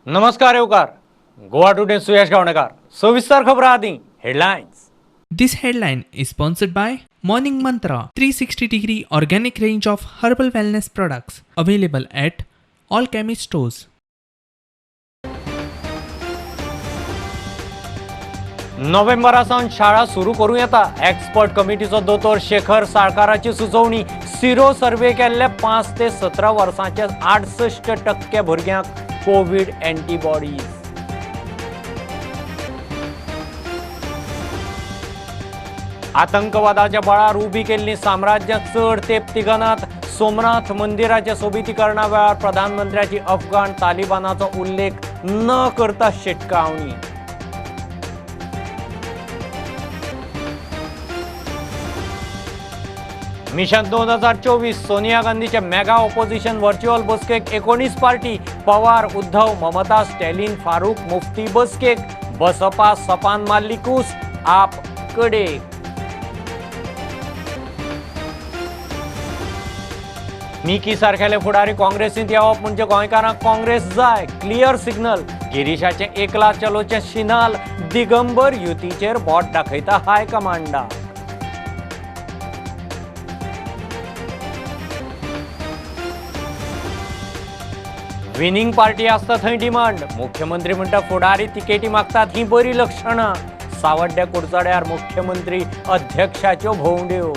नमस्कार येवकार. गोवा टुडे सुयश गावणेकार. सविस्तर खबर आदी headlines. This headline is sponsored by Morning Mantra 360-degree organic range of herbal wellness products available at all chemist stores. नोव्हेंबरासावन शाळा सुरू करूं येता. एक्सपर्ट कमिटीचो दोतोर शेखर साळकाराची सुचोवणी. सिरो सर्वे केल्ले 5 ते 17 वर्सांचे 68% भुरग्यांक कोविड एंटीबॉडीज. आतंकवादाच्या बळार उबी केल्ली साम्राज्य चड तेंप तिगनात. सोमनाथ मंदिराच्या सोबितीकरणा वेळार प्रधानमंत्र्याची अफगाण तालिबानाचो उल्लेख न करता शिटकावणी. मिशन 2024 सोनिया गांधीच्या मेगा ऑपोजिशन व्हर्च्युअल बसकेक 19 पार्टी. पवार, उद्धव, ममता, स्टॅलिन, फारूक, मुफ्ती बसकेक. बसपा सपान मारली कूस. आप कडे. मिकी सारखेले फुडारी काँग्रेसींत येवप म्हणजे गोंयकारांक काँग्रेस जाय. Clear signal. गिरीशाचे एकला चलोचे शिनाल. दिगंबर युतीचेर बोट दाखयता हायकमांडा. विनिंग पार्टी आसता थंय डिमांड. मुख्यमंत्री म्हणटा फुडारी तिकेटी मागतात ही बरी लक्षणां. सावड्ड्या कुडचड्यार मुख्यमंत्री अध्यक्षाच्यो भोवंड्यो.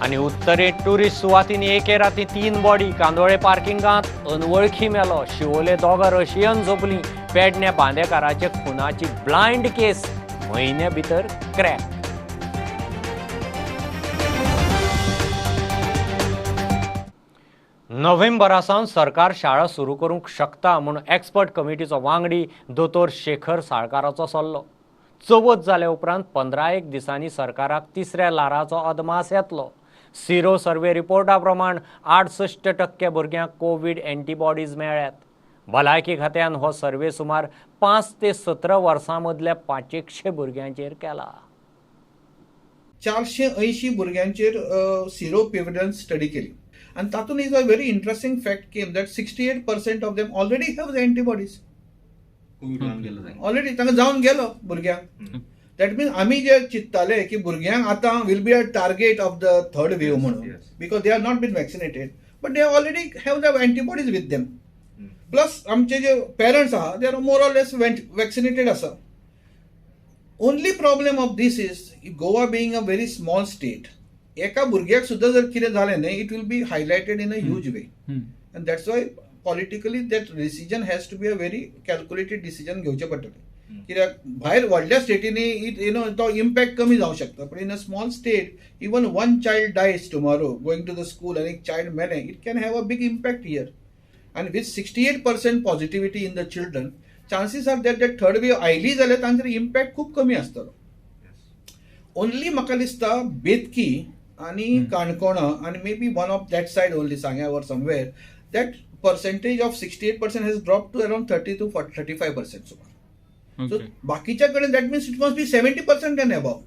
आनी उत्तरेत टुरिस्ट सुवातींनी एके राती 3 बॉडी. कांदोळे पार्किंगांत अनवळखी मेलो. शिवोले दोगां रशियन झोपलीं. पेडण्या बांदेकाराचे खुनाची ब्लायंड केस म्हयन्या भितर क्रॅक. नोव्हेंबरासावन सरकार शाळा सुरू करूंक शकता म्हूण एक्सपर्ट कमिटीचो वांगडी दोतोर शेखर साळकाराचो सल्लो. चवथ जाल्या उपरांत 15 दिसांनी सरकाराक तिसऱ्या ल्हाराचो अदमास येतलो. सिरो सर्वे रिपोर्टा प्रमाण 68% भुरग्यांक कोविड एंटीबॉडीज मेळ्ळ्यात. भलायकी खात्यान हो सर्वे सुमार 5 ते 17 वर्सां मदल्या 500 भुरग्यांचेर केला. 480 भुरग्यांचेर सिरो प्रिव्हलन्स स्टडी केली आणि तातूंत is a very interesting fact came that 68% of them already have the antibodies. Already तांकां जावन गेलो भुरग्यांक. दॅट मीन्स आमी जे चिंत्ताले की भुरग्यांक आतां will be a target of the third wave म्हणून because they are not been vaccinated but they already have the antibodies with them. Plus आमचे जे पेरंट्स आहा they are more or less vaccinated आसा. Only problem of this is Goa being a very small state. एका भुरग्याक सुद्दां जर कितें जालें न्ही it will be highlighted in a huge way and that's why politically that decision has to be a very calculated decision घेवचें पडटलें. कित्याक भायर व्हडल्या स्टेटींनी इट तो इम्पॅक्ट कमी जावंक शकता पण in a small state even one child dies tomorrow going to the school आनी एक चायल्ड मेलें it can have a big impact here. आनी with 68% positivity in the children chances are that third wave आयली जाल्यार तांचेर इम्पॅक्ट खूब कमी आसतलो. ओनली म्हाका दिसता बेतकी आणि काणकोणा आणि may be one of that side only सांग्या वर somewhere that percentage of 68% has drop to around 30 to 35% सुमार. सो बाकीच्या कडेन that means it must be 70% and above.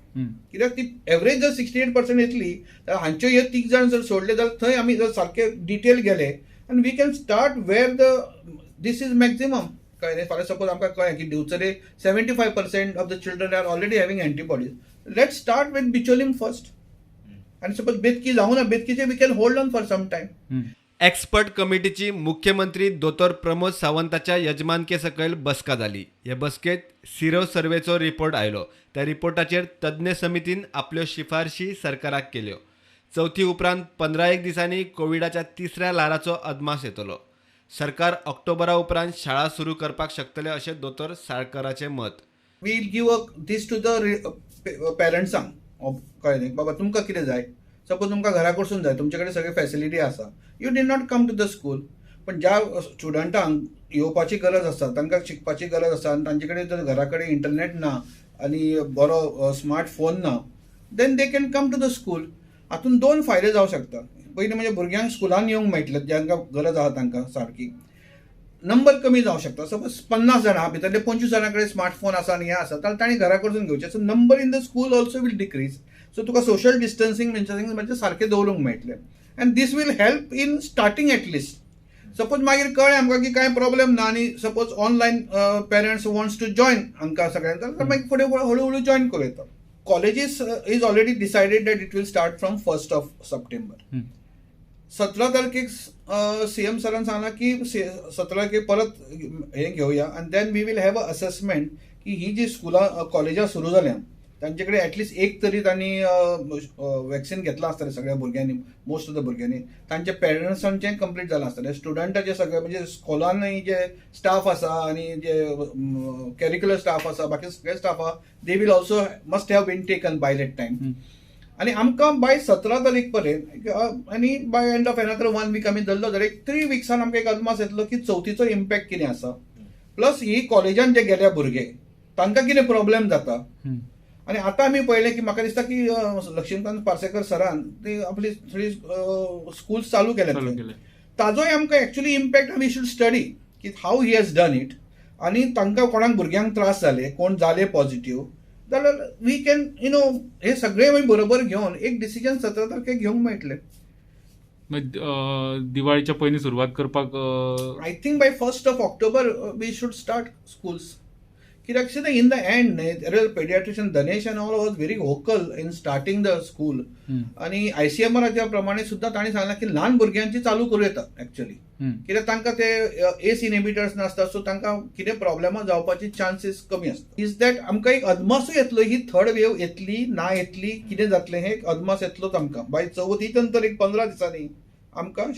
कित्याक ती एवरेज जर 68% येतली जाल्यार हांच्यो ह्यो 3 जाण जर सोडले जाल्यार थंय आमी जर सारके डिटेल गेले आनी we can start where the this is maximum. कळ्ळें. फॉर सपोज आमकां कळ्ळें की Divchare 75% of the children are already having antibodies. Let's start with Bicholim first. आणि सपोज बेतकी जाऊ ना बेतकीचे we can hold on for some time. Expert कमिटीची मुख्यमंत्री दोतोर प्रमोद सावंताच्या यजमानके सकयल बसका जाली. ह्या बसकेत सिरो सर्वेचो रिपोर्ट आयलो. त्या रिपोर्टाचेर तज्ञ समितीन आपल्यो शिफारशी सरकाराक केल्यो. चवथी उपरांत 15 दिसांनी कोविडाच्या तिसऱ्या ल्हाराचो अदमास येतलो. सरकार ऑक्टोबरा उपरांत शाळा सुरू करपाक शकतले अशें दोतोर साळकाराचें मत. Will give a this to the पेरंट्सांक. कळ्ळें बाबा तुमकां कितें जाय. सपोज तुमकां घरा कडसून जाय तुमचे कडेन सगळे फॅसिलिटी आसा you did not come to the school. पण ज्या स्टुडंटांक येवपाची गरज आसा तांकां शिकपाची गरज आसा आनी तांचे कडेन जर घरा कडेन इंटरनेट ना आनी बरो स्मार्ट फोन ना then they can come to the school. हातून 2 फायदे जावंक शकता. पयलीं म्हणजे भुरग्यांक स्कुलान येवंक मेळटलें ज्यांकां गरज आसा तांकां सारकी. नंबर कमी जावंक शकता. सपोज 50 जाणां भितरले 25 जाणां कडेन स्मार्टफोन आसा आनी हें आसा जाल्यार तांणी घरा कडसून घेवचें. So number in the school also will decrease. So तुका सोशल डिस्टन्सिंग म्हणजे सारकें दवरूंक मेळटलें and this will help in starting at least. Suppose मागीर कळ्ळें आमकां की कांय प्रॉब्लेम ना आनी suppose online parents wants to join हांकां सगळ्यांक जाल्यार मागीर फुडें हळू जॉयन करूं येता. Colleges is already decided that it will start from 1st of September. 17 तारखेक सीएम सरान सांगला की 17 तारखेक परत हे घेवया and then we will have a assessment की ही जी स्कुलां कॉलेजां सुरू जाल्या तांचे कडेन एटलिस्ट एक तरी तांणी वॅक्सिन घेतलां आसतलें सगळ्या भुरग्यांनी, मोस्ट ऑफ द भुरग्यांनी. तांच्या पेरंट्सांचें कंप्लीट जालां आसतलें. स्टुडंटाचे सगळे म्हणजे स्कुलांनी जे स्टाफ आसा आनी जे कॅरिक्युलर स्टाफ आसा बाकी सगळे स्टाफ आहा they will also must have been taken by that time. आणि आमकां बाय 17 तारीख पर्यंत आनी by end of another 1 week आमी धरलो जाल्यार 3 विक्सान आमकां एक अदमास येतलो की चवथीचो इम्पॅक्ट कितें आसा, प्लस ही कॉलेजान जे गेल्या भुरगे तांकां कितें प्रॉब्लेम जाता. आणि आता आमी पळयलें की म्हाका दिसता की लक्ष्मीकांत पार्सेकर सरान ती आपली थोडी स्कूल्स चालू केल्यात. ताजोय आमकां actually impact we should study की how he has done it. आनी तांकां कोणाक भुरग्यांक त्रास जाले, कोण जाले पॉझिटिव्ह, जाल्यार वी कॅन हे सगळे आमी बरोबर घेवन एक डिसिजन 17 तारखेक घेवंक मेळटलें. दिवाळीच्या पयलीं सुरवात करपाक I think by 1st of October we should start schools. कित्याक in the end paediatrician Dhanesh and all was very vocal in starting the school. आणि ICMRच्या प्रमाणे सुद्धा तांणी सांगलां की ल्हान भुरग्यांची चालू करूं येता एक्चुअली, कित्याक तांकां ते एस इनहिबिटर्स नासता सो तांकां कितें प्रॉब्लेमां जावपाची चान्सीस कमी आसता. इज दॅट आमकां एक अदमासूय येतलो ही थर्ड वेव येतली ना येतली कितें जातलें हे एक अदमास येतलोच आमकां. बाय चवथी नंतर एक 15 दिसांनी आमकां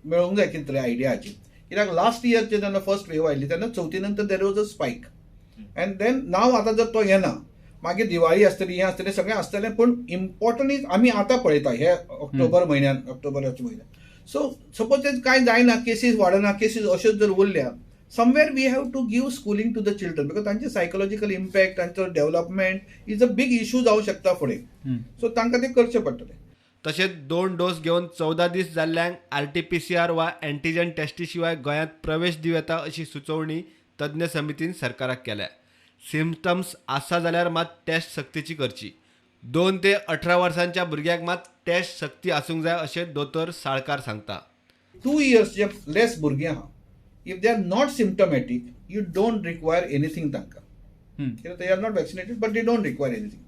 मेळूंक जाय कितें तरी आयडिया हाची. कित्याक लास्ट इयरचे जेन्ना फर्स्ट वेव आयिल्ली तेन्ना चवथी नंतर there was a spike and then now आता जर तो येना मागीर दिवाळी आसतली हें आसतलें सगळें आसतलें. पूण इम्पॉर्टंट इज आमी आतां पळयता हे ऑक्टोबराच्या म्हयन्यात. सो सपोज ते कांय जायना, केसीस वाडना, केसीस अश्योच जर उरल्या somewhere we have to give schooling to the children because तांचे सायकोलॉजिकल इम्पॅक्ट तांचो development is a big issue जावं शकता फुडें. सो तांकां ते करचें पडटलें. तशेंच 2 डोस घेवन 14 दीस जाल्ल्यांक RT-PCR वा एंटीजन टेस्टी शिवाय गोंयांत प्रवेश दिवं येता अशी सुचोवणी तज्ञ समितीन सरकाराक केल्या. सिम्पटम्स आसा जाल्यार मात टेस्ट सक्तीची करची. 2 ते 18 वर्सांच्या भुरग्यांक मात टेस्ट सक्ती आसूंक जाय अशें दोतोर साळकार सांगता. 2 years जे लेस भुरगीं आहा if they are not symptomatic you don't require anything तांकां. कित्याक they are not vaccinated but they don't require anything.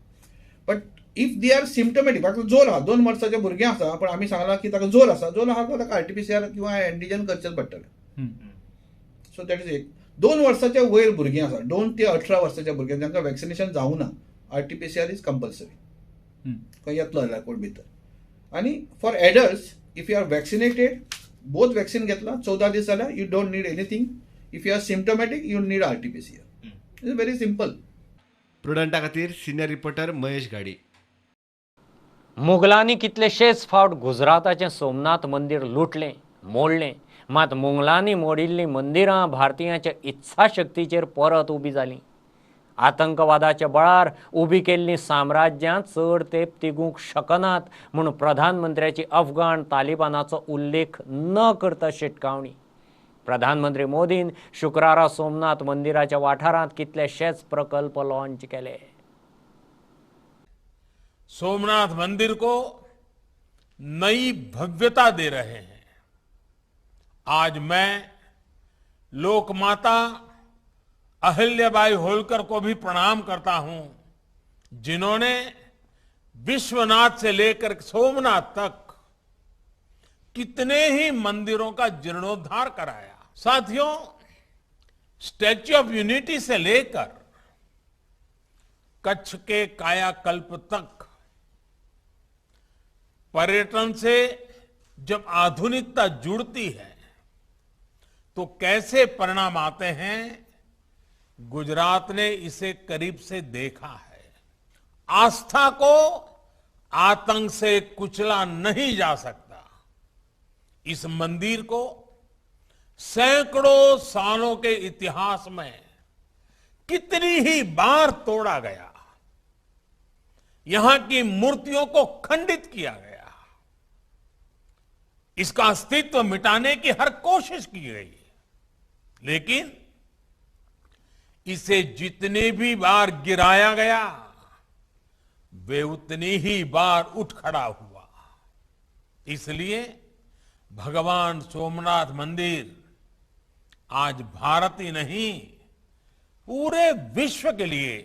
But if they are symptomatic ताका जोर आहा 2 वर्साचे भुरगें आसा पण आमी सांगलां की ताका जोर आहा जाल्यार ताका RT-PCR किंवा एंटीजन करचेंच पडटलें. सो दॅट इज एक. 2 वर्साच्या वयर भुरगीं आसा 2 ते 18 वर्साच्या भुरग्यांक जांकां वॅक्सिनेशन जावं ना RT-PCR इज कंपल्सरी खंय येतलो जाल्यार कोण भितर. आनी for adults if you are vaccinated both vaccine घेतला 14 दीस जाल्यार you don't need anything. If you are symptomatic you need RT-PCR. Is very simple. प्रुडंटा खातीर सिनियर रिपोर्टर महेश गाडी. मुघलांनी कितलेशेच फावट गुजराताचें सोमनाथ मंदिर लुटलें मोडलें, मात मुघलांनी मोडिल्लीं मंदिरां भारतीयांच्या इत्साशक्तीचेर परत उबी जालीं. आतंकवादाच्या बळार उबी केल्लीं साम्राज्यां चड तेंप तिगूंक शकनात म्हूण प्रधानमंत्र्याची अफगाण तालिबानाचो उल्लेख न करता शिटकावणी. प्रधानमंत्री मोदीन शुक्रारा सोमनाथ मंदिराच्या वाठारांत कितलेशेच प्रकल्प लॉन्च केले. सोमनाथ मंदिर को नई भव्यता दे रहे हैं. आज मैं लोकमाता अहिल्याबाई होलकर को भी प्रणाम करता हूं जिन्होंने विश्वनाथ से लेकर सोमनाथ तक कितने ही मंदिरों का जीर्णोद्धार कराया. साथियों, स्टैच्यू ऑफ यूनिटी से लेकर कच्छ के कायाकल्प तक पर्यटन से जब आधुनिकता जुड़ती है तो कैसे परिणाम आते हैं गुजरात ने इसे करीब से देखा है. आस्था को आतंक से कुचला नहीं जा सकता. इस मंदिर को सैकड़ों सालों के इतिहास में कितनी ही बार तोड़ा गया, यहां की मूर्तियों को खंडित किया गया, इसका अस्तित्व मिटाने की हर कोशिश की गई, लेकिन इसे जितने भी बार गिराया गया वे उतनी ही बार उठ खड़ा हुआ। इसलिए भगवान सोमनाथ मंदिर आज भारत ही नहीं, पूरे विश्व के लिए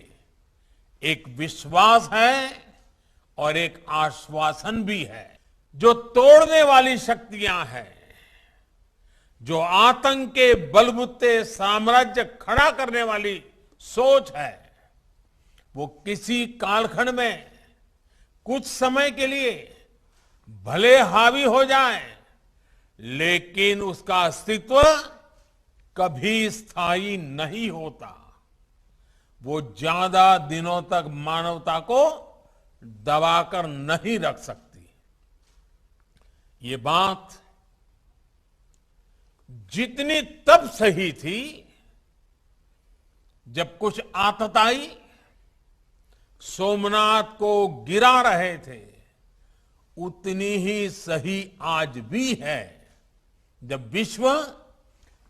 एक विश्वास है और एक आश्वासन भी है। जो तोड़ने वाली शक्तियां हैं, जो आतंक के बलबूते साम्राज्य खड़ा करने वाली सोच है, वो किसी कालखंड में कुछ समय के लिए भले हावी हो जाए, लेकिन उसका अस्तित्व कभी स्थायी नहीं होता। वो ज्यादा दिनों तक मानवता को दबाकर नहीं रख सकती। ये बात जितनी तब सही थी जब कुछ आतताई सोमनाथ को गिरा रहे थे, उतनी ही सही आज भी है जब विश्व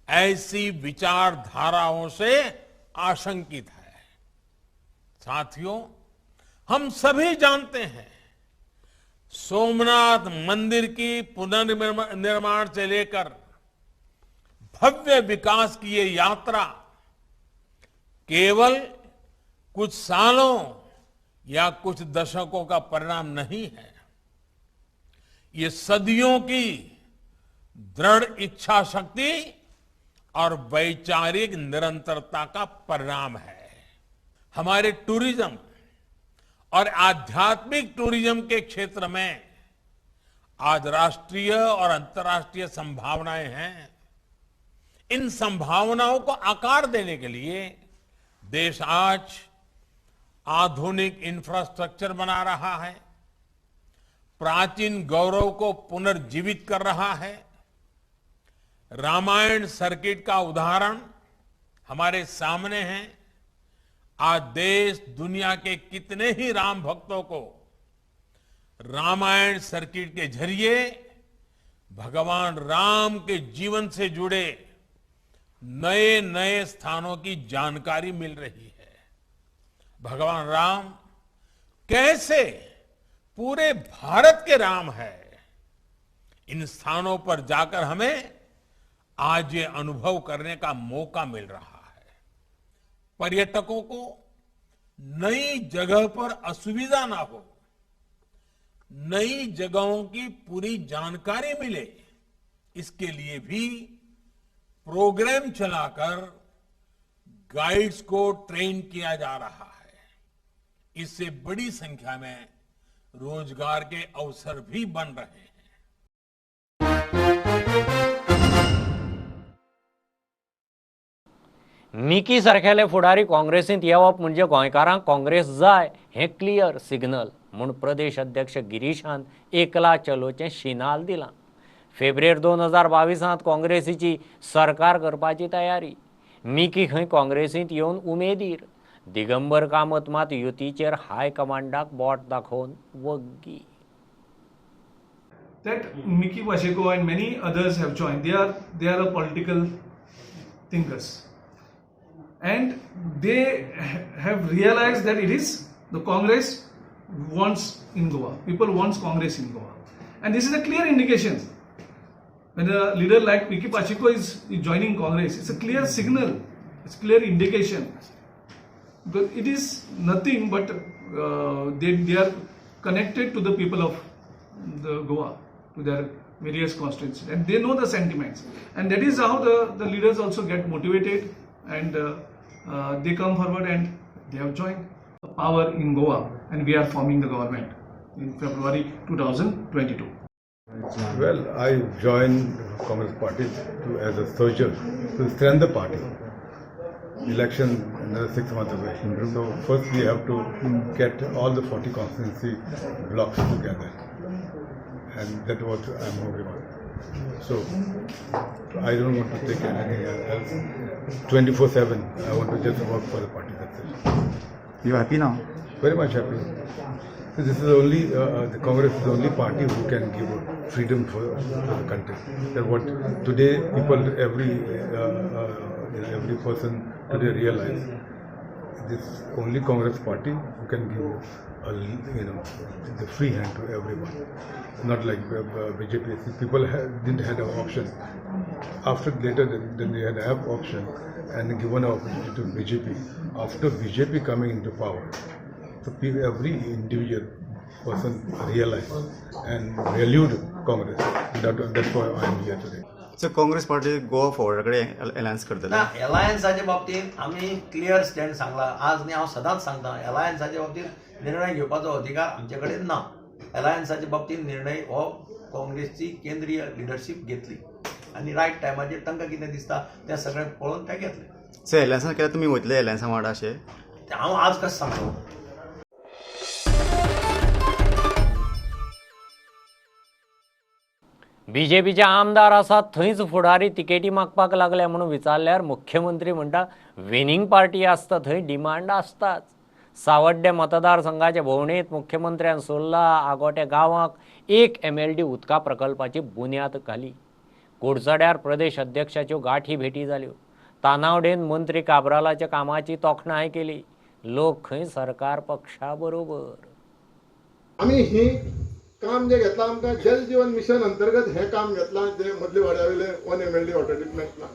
ऐसी विचारधाराओं से आशंकित है। साथियों, हम सभी जानते हैं, सोमनाथ मंदिर की पुनर्निर्माण से लेकर भव्य विकास की ये यात्रा केवल कुछ सालों या कुछ दशकों का परिणाम नहीं है। ये सदियों की दृढ़ इच्छा शक्ति और वैचारिक निरंतरता का परिणाम है। हमारे टूरिज्म और आध्यात्मिक टूरिज्म के क्षेत्र में आज राष्ट्रीय और अंतर्राष्ट्रीय संभावनाएं हैं। इन संभावनाओं को आकार देने के लिए देश आज आधुनिक इंफ्रास्ट्रक्चर बना रहा है, प्राचीन गौरव को पुनर्जीवित कर रहा है। रामायण सर्किट का उदाहरण हमारे सामने है। आज देश दुनिया के कितने ही राम भक्तों को रामायण सर्किट के जरिए भगवान राम के जीवन से जुड़े नए नए स्थानों की जानकारी मिल रही है। भगवान राम कैसे पूरे भारत के राम है, इन स्थानों पर जाकर हमें आज ये अनुभव करने का मौका मिल रहा है। पर्यटकों को नई जगह पर असुविधा ना हो, नई जगहों की पूरी जानकारी मिले, इसके लिए भी प्रोग्राम चलाकर गाइड्स को ट्रेन किया जा रहा है। इससे बड़ी संख्या में रोजगार के अवसर भी बन रहे हैं। मिकी सारखेले फुडारी काँग्रेसींत येवप म्हणजे गोंयकारांक काँग्रेस जाय हें क्लियर सिग्नल म्हूण प्रदेश अध्यक्ष गिरीशान एकला चलोचें शिनाल दिलां। फेब्रेर 2022 काँग्रेसीची सरकार करपाची तयारी। मिकी खंय काँग्रेसींत येवन उमेदीर। दिगंबर कामत मात युतीचेर हायकमांडाक बोट दाखोवन वग्गी. That Miki Pacheco and many others have joined. They are a political thinkers, and they have realized that it is the Congress wants in Goa. People wants Congress in Goa, and this is a clear indication. When a leader like Miki Pacheco is joining Congress, it's a clear signal. It's a clear indication. Because it is nothing but they are connected to the people of the Goa, to their various constituencies, and they know the sentiments, and that is how the leaders also get motivated, and they come forward and they have joined power in Goa, and we are forming the government in February 2022. Well, I joined Congress Party as a soldier to strengthen the party. Election another 6 months away. So first we have to get all the 40 constituency blocks together, and that's what I'm moving on. So I don't want to take anything else 24/7. I want to just work for the party. That's it. You happy now? Very much happy. So this is the only the Congress is the only party who can give freedom for the country. That what today people every person today realize this only Congress party who can give the free hand to everyone. Not like BJP. People didn't have an option. After later, then they had have option and given an opportunity to BJP. After BJP coming into power, so every individual person realized and valued Congress. That's why I am here today. So Congress party Goa फॉरवर्डाकडे alliance करतले ना एलायन्साच्या बाबतींत आमी clear stand सांगला आज न्ही हांव सदांच सांगता एलायन्साच्या बाबतींत निर्णय घेवपाचो अधिकार आमचे कडेन ना एलायन्साच्या बाबतींत निर्णय हो काँग्रेसची केंद्रीय लिडरशीप घेतली आनी रायट टायमाचेर तांकां कितें दिसता तें सगळें पळोवन ते घेतलें सो एलायन्सान केल्यार तुमी वयतले एलायन्सा वांगडा अशें हांव आज कशें सांगू बीजेपीचे आमदार आसात थंयच फुडारी तिकेटी मागपाक लागले म्हणून विचारल्यार मुख्यमंत्री म्हणटा विनिंग पार्टी आसता थंय डिमांड आसताच सावड्डे मतदारसंघाचे भोंवडेंत मुख्यमंत्र्यान सोल्ला आगोटे गांवाक 1 MLD उदका प्रकल्पाची बुन्याद घाली कुडचड्यार प्रदेश अध्यक्षाच्यो गाठी भेटी जाल्यो तानावडेन मंत्री काब्रालाच्या कामाची तोखणाय केली लोक खंय सरकार पक्षा बरोबर आम्ही ही काम जे घेतला आमकां जल जीवन मिशन अंतर्गत हे काम घेतला जे मदले वाड्यावयले 1 MLD वॉटर ट्रिटमेंट प्लांट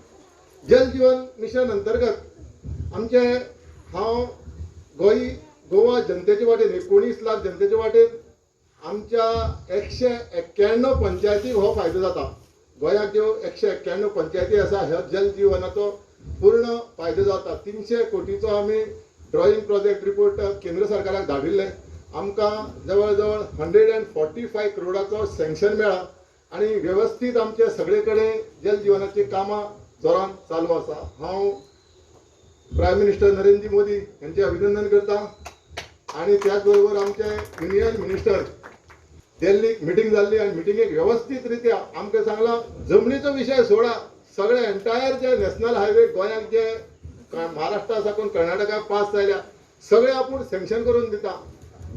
जल जीवन मिशन अंतर्गत आमचे हांव गोवा जनतेचे वाटेन 19 लाख जनतेचे वाटेन आमच्या 191 पंचायतीक हो फायदो जाता गोंयाक ज्यो 191 पंचायती आसा ह्या जल जीवनाचो पूर्ण फायदो जाता 300 कोटीचो आमी ड्रॉईंग प्रोजेक्ट रिपोर्ट केंद्र सरकाराक धाडिल्ले आमकां जवळ जवळ 145 करोडाचो सँक्शन मेळ्ळा आनी वेवस्थीत आमचे सगळे कडेन जल जीवनाची कामां जोरान चालू आसा हांव प्रायम मिनिस्टर नरेंद्र मोदी यांचे अभिनंदन करता आनी त्याच बरोबर आमचे युनियन मिनिस्टर दिल्लीक मिटींग जाल्ली आनी मिटींगेक वेवस्थीत रित्या आमकां सांगला जमनीचो विशय सोडा सगळे एंटायर जे नॅशनल हायवे गोंयाक जे महाराष्ट्रा साकून कर्नाटकाक पास जाल्या सगळे आपूण सँक्शन करून दिता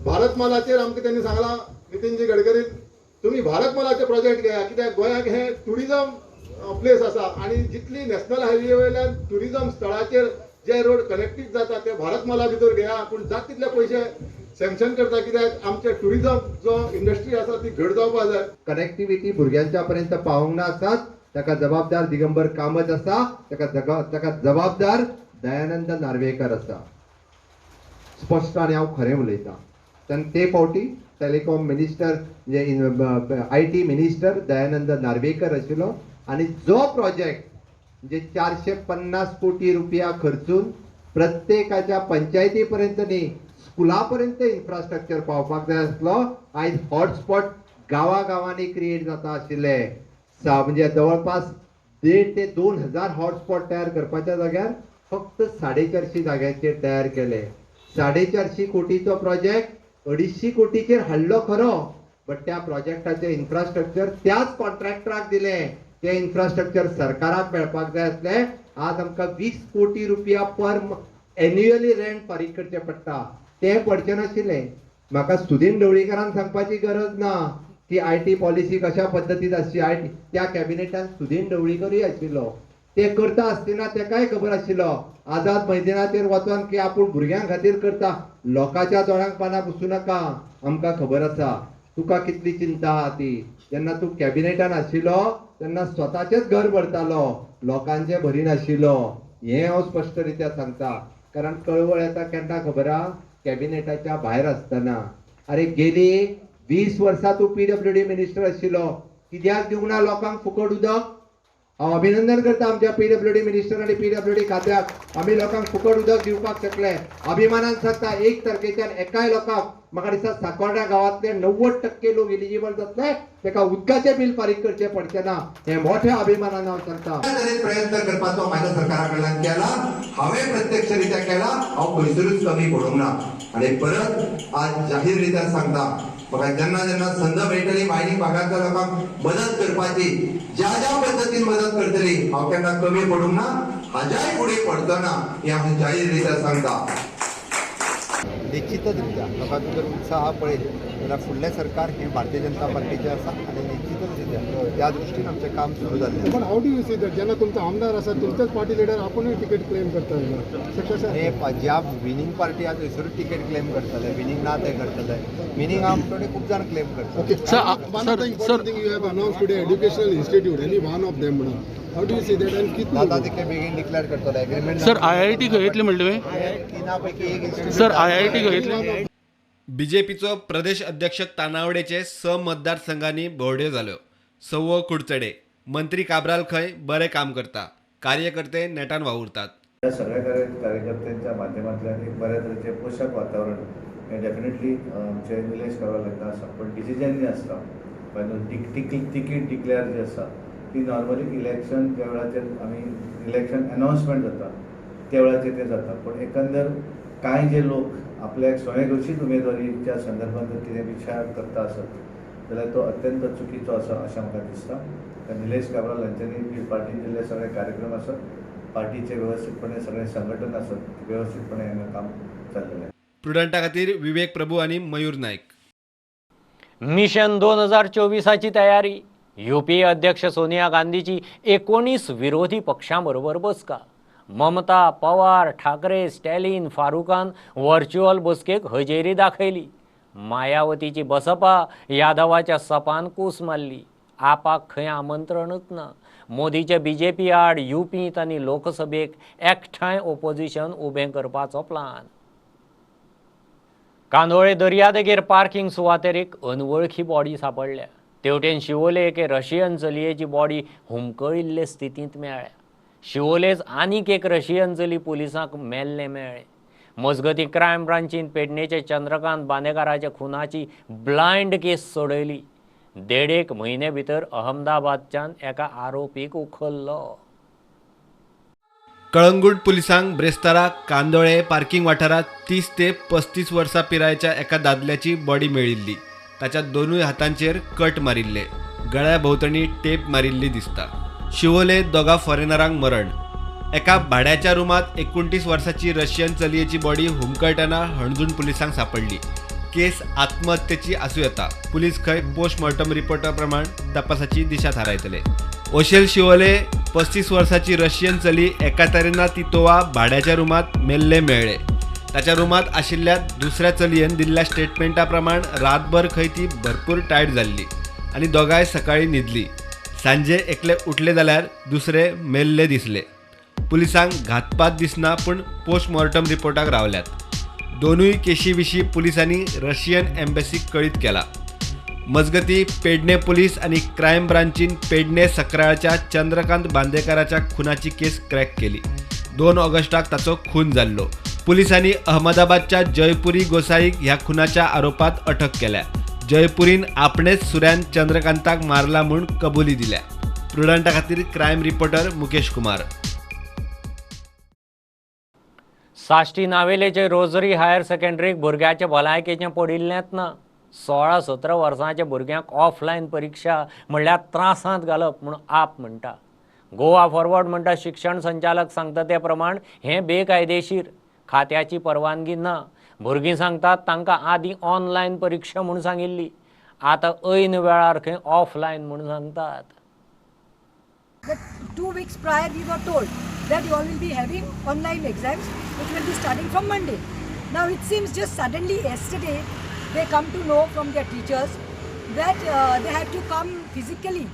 भारतमालाचेर आमकां त्यांनी सांगला नितीनजी गडकरी तुम्ही भारतमालाचे प्रोजेक्ट घेया कित्याक गोंयाक हे टुरिजम प्लेस आसा आनी जितली नॅशनल हायवे वयल्यान टुरिजम स्थळाचेर जे रोड कनेक्टीव जाता ते भारतमाला भितर घेया पूण जात तितले पयशे सँक्शन करता कित्याक आमचे टुरिजम जो इंडस्ट्री आसा ती घट जावपाक जाय कनेक्टिव्हिटी भुरग्यांच्या पर्यंत पावोंक ना आसात ताका जबाबदार दिगंबर कामत आसा ताका जबाबदार दयानंद नार्वेकर आसा स्पश्ट आनी हांव खरें उलयतां ते फावटी टेलिकॉम मिनिस्टर म्हणजे IT मिनिस्टर दयानंद नार्वेकर आशिल्लो आनी जो प्रोजेक्ट म्हणजे 450 कोटी रुपया खर्चून प्रत्येकाच्या पंचायती पर्यंत न्ही स्कुला पर्यंत इन्फ्रास्ट्रक्चर पावपाक जाय आसलो आयज हॉटस्पॉट गांवांनी क्रिएट जाता आशिल्ले म्हणजे जवळपास 1,500 ते 2,000 हॉटस्पॉट तयार करपाच्या जाग्यार फक्त 450 जाग्याचेर तयार केले 450 कोटीचो प्रोजेक्ट 250 कोटीचेर हाडलो खरो बट त्या प्रोजेक्टाचे इन्फ्रास्ट्रक्चर त्याच कॉन्ट्रॅक्टराक दिले ते इन्फ्रास्ट्रक्चर सरकाराक मेळपाक जाय आसले आज आमकां 20 कोटी रुपया पर एन्युअली रेंट फारीक करचे पडटा ते पडचे नाशिल्ले म्हाका सुदीन ढवळीकरान सांगपाची गरज ना की IT पॉलिसी कशा पद्दतीन आसची त्या कॅबिनेटान सुदीन ढवळीकरूय आशिल्लो ते करता आसतना तेकाय खबर आशिल्लो आझाद मैदानाचेर वचोन की आपूण भुरग्यां खातीर करता लोकांच्या तोंडाक पानां पुसू नाका आमकां खबर आसा तुका कितली चिंता आहा ती जेन्ना तूं कॅबिनेटान आशिल्लो तेन्ना स्वताचेच घर भरतालो लोकांचे भरिनाशिल्लो हें हांव स्पश्ट रित्या सांगता कारण कळवळ येता केन्ना खबर आहा कॅबिनेटाच्या भायर आसतना अरे गेली 20 वर्सां तूं PWD मिनिस्टर आशिल्लो कित्याक दिवंक ना लोकांक फुकट उदक हांव अभिनंदन करता आमच्या PWD मिनिस्टर आनी PWD खात्याक आमी लोकांक फुकट उदक दिवपाक शकले अभिमानान सांगता 1 तारखेच्यान एकाय लोकांक म्हाका दिसता साकोर्डा गांवांतले 90% लोक एलिजिबल जातले तेका उदकाचें बील फारीक करचें पडचें ना हें मोठ्या अभिमानान हांव सांगता प्रयत्न करपाचो म्हाज्या सरकारा कडल्यान केला हांवें प्रत्यक्ष रित्या केला हांव खंयसरूच कमी पडूंक ना आनी परत आज जाहीर रित्या सांगता म्हाका जेन्ना जेन्ना संद मेळटली वायली भागांतल्या लोकांक मदत करपाची ज्या ज्या पद्दतीन मदत करतली हांव केन्ना कमी पडूंक ना हाज्याय फुडें पडचो ना हें हांव जाहीर रित्या सांगता निश्चितच रित्या लोकांक जर उत्साह पळयत जाल्यार फुडलें सरकार हें भारतीय जनता पार्टीचें आसा आनी निश्चितूच त्या दृश्टीन आमचें काम सुरू जाल्लें पण how do you see that जेन्ना तुमचो आमदार आसा तुमचेच पार्टी लिडर आपुणूय तिकेट क्लेम करता आनी ज्या विनींग पार्टी आसा थंयसरूच तिकेट क्लेम करतले विनींग ना ते करतले विनींग आहा म्हणटोच खूब जाण क्लेम करतात okay one of the important thing you have announce today educational institute any one of them म्हणून how do you see that and कितले जाता तितले बेगीन डिक्लेअर करतले एग्रीमेंट सर IIT खंय येतली म्हणले तिनापैकी एक institute सर IIT खंय येतली बीजेपीचो प्रदेश अध्यक्ष तानावडेचे स मतदारसंघांनी भोवड्यो जाल्यो सव्वो कुडचडे मंत्री काब्राल खंय बरें काम करता कार्यकर्ते नेटान वावुरतात. या सगळ्या कार्यकर्त्यांच्या माध्यमांतल्यान एक बऱ्या तरेचें पोषक वातावरण हें डेफिनेटली आमचे निलेश काब्राल हाका आसा पण डिसिजन जे आसता तिकीट डिक्लेअर जी आसा ती नॉर्मली इलेक्शन ज्या वेळाचेर आमी इलेक्शन अनाउन्समेंट जाता त्या वेळाचेर तें जाता पण एकंदर कांय जे लोक आपल्याक स्वयंघोषीत उमेदवारीच्या संदर्भात जर कितें विचार करता आसत जाल्यार तो अत्यंत चुकीचो आसा अशें म्हाका दिसता. निलेश काब्राल हांच्यांनी पार्टीन दिल्ले सगळे कार्यक्रम आसत पार्टीचे व्यवस्थितपणे सगळे संघटन आसत व्यवस्थितपणे हांगा काम चाललेलें. प्रुडंटा खातीर विवेक प्रभू आनी मयूर नायक. मिशन 2024ची तयारी UPA अध्यक्ष सोनिया गांधीची 19 विरोधी पक्षांबरोबर बसका. ममता पवार ठाकरे स्टॅलिन फारुखान व्हर्च्युअल बसकेक हजेरी दाखयली. मायावतीची बसपा यादवाच्या सपान कूस मारली. आपाक खंय आमंत्रणच ना. मोदीचे BJP आड UPत आनी लोकसभेक एकठांय ओपोजिशन उबें करपाचो प्लान. कांदोळे दर्यादेगेर पार्किंग सुवातेर एक अनवळखी बॉडी सापडल्या. तेवटेन शिवोले एके रशियन चलयेची बॉडी हुमकळिल्ले स्थितींत मेळ्ळ्या. शिवोलेच आनीक एक रशियन चली पुलिसांक मेल्ले मेळ्ळे. मजगतीं क्रायम ब्रांचीन पेडणेचे चंद्रकांत बांदेकाराच्या खुनाची ब्लायंड केस सोडयली. 1.5 म्हयने भितर अहमदाबादच्यान एका आरोपीक उखल्लो. कळंगूट पुलिसांक ब्रेस्तारा कांदोळे पार्किंग वाठारात 30 ते 35 वर्सां पिरायेच्या एका दादल्याची बॉडी मेळिल्ली. ताच्या दोनूय हातांचेर कट मारिल्ले गळ्या भोंवतणी टेप मारिल्ली दिसता. शिवोले दोगा फॉरेनरांक मरण. एका भाड्याच्या रुमात 29 वर्साची रशियन चलयेची बॉडी हुमकळटना हणजूण पुलिसांक सापडली. केस आत्महत्येची आसूं येता. पुलीस खंय पोस्टमॉर्टम रिपोर्टा प्रमाण तपासाची दिशा थारायतले. ओशेल शिवोले 35 वर्साची रशियन चली एका तरेन ती तोवा भाड्याच्या रुमात मेल्ले मेळ्ळे. ताच्या रुमात आशिल्ल्या दुसऱ्या चलयेन दिल्ल्या स्टेटमेंटा प्रमाण रातभर खंय ती भरपूर टायट जाल्ली आनी दोगांय सकाळीं न्हिदली. सांजे एकले उठले जाल्यार दुसरे मेल्ले दिसले. पुलिसांक घातपात दिसना पूण पोस्टमॉर्टम रिपोर्टाक रावल्यात. दोनूय केशी विशीं पुलिसांनी रशियन एम्बसीक कळीत केला. मजगती पेडणे पुलीस आनी क्रायम ब्रांचीन पेडणे सकराळच्या चंद्रकांत बांदेकाराच्या खुनाची केस क्रॅक केली. 2 ऑगस्टाक ताचो खून जाल्लो. पुलिसांनी अहमदाबादच्या जयपुरी गोसाईक ह्या खुनाच्या आरोपात अटक केल्या. जयपुरीन आपणेच सुऱ्यान चंद्रकांताक मारला म्हूण कबुली दिल्या. प्रुडंटा खातीर क्रायम रिपोर्टर मुकेश कुमार. साश्टी नावेलेचे रोजरी हायर सेकंडरीक भुरग्याचे भलायकेचें पडिल्लेंच ना. 16-17 वर्सांच्या भुरग्यांक ऑफलायन परीक्षा म्हणल्यार त्रासांत घालप म्हूण आप म्हणटा. गोवा फॉरवर्ड म्हणटा शिक्षण संचालक सांगता ते प्रमाण हें बेकायदेशीर. खात्याची परवानगी ना. भुरगीं सांगतात तांकां आदीं ऑनलायन परीक्षा म्हूण सांगिल्ली. आतां ऐन वेळार खंय ऑफलायन म्हूण सांगतात. 2 weeks prior we were told that you all will be having online exams which will be starting from Monday. Now it seems just suddenly yesterday they come to know from their teachers that they have to come physically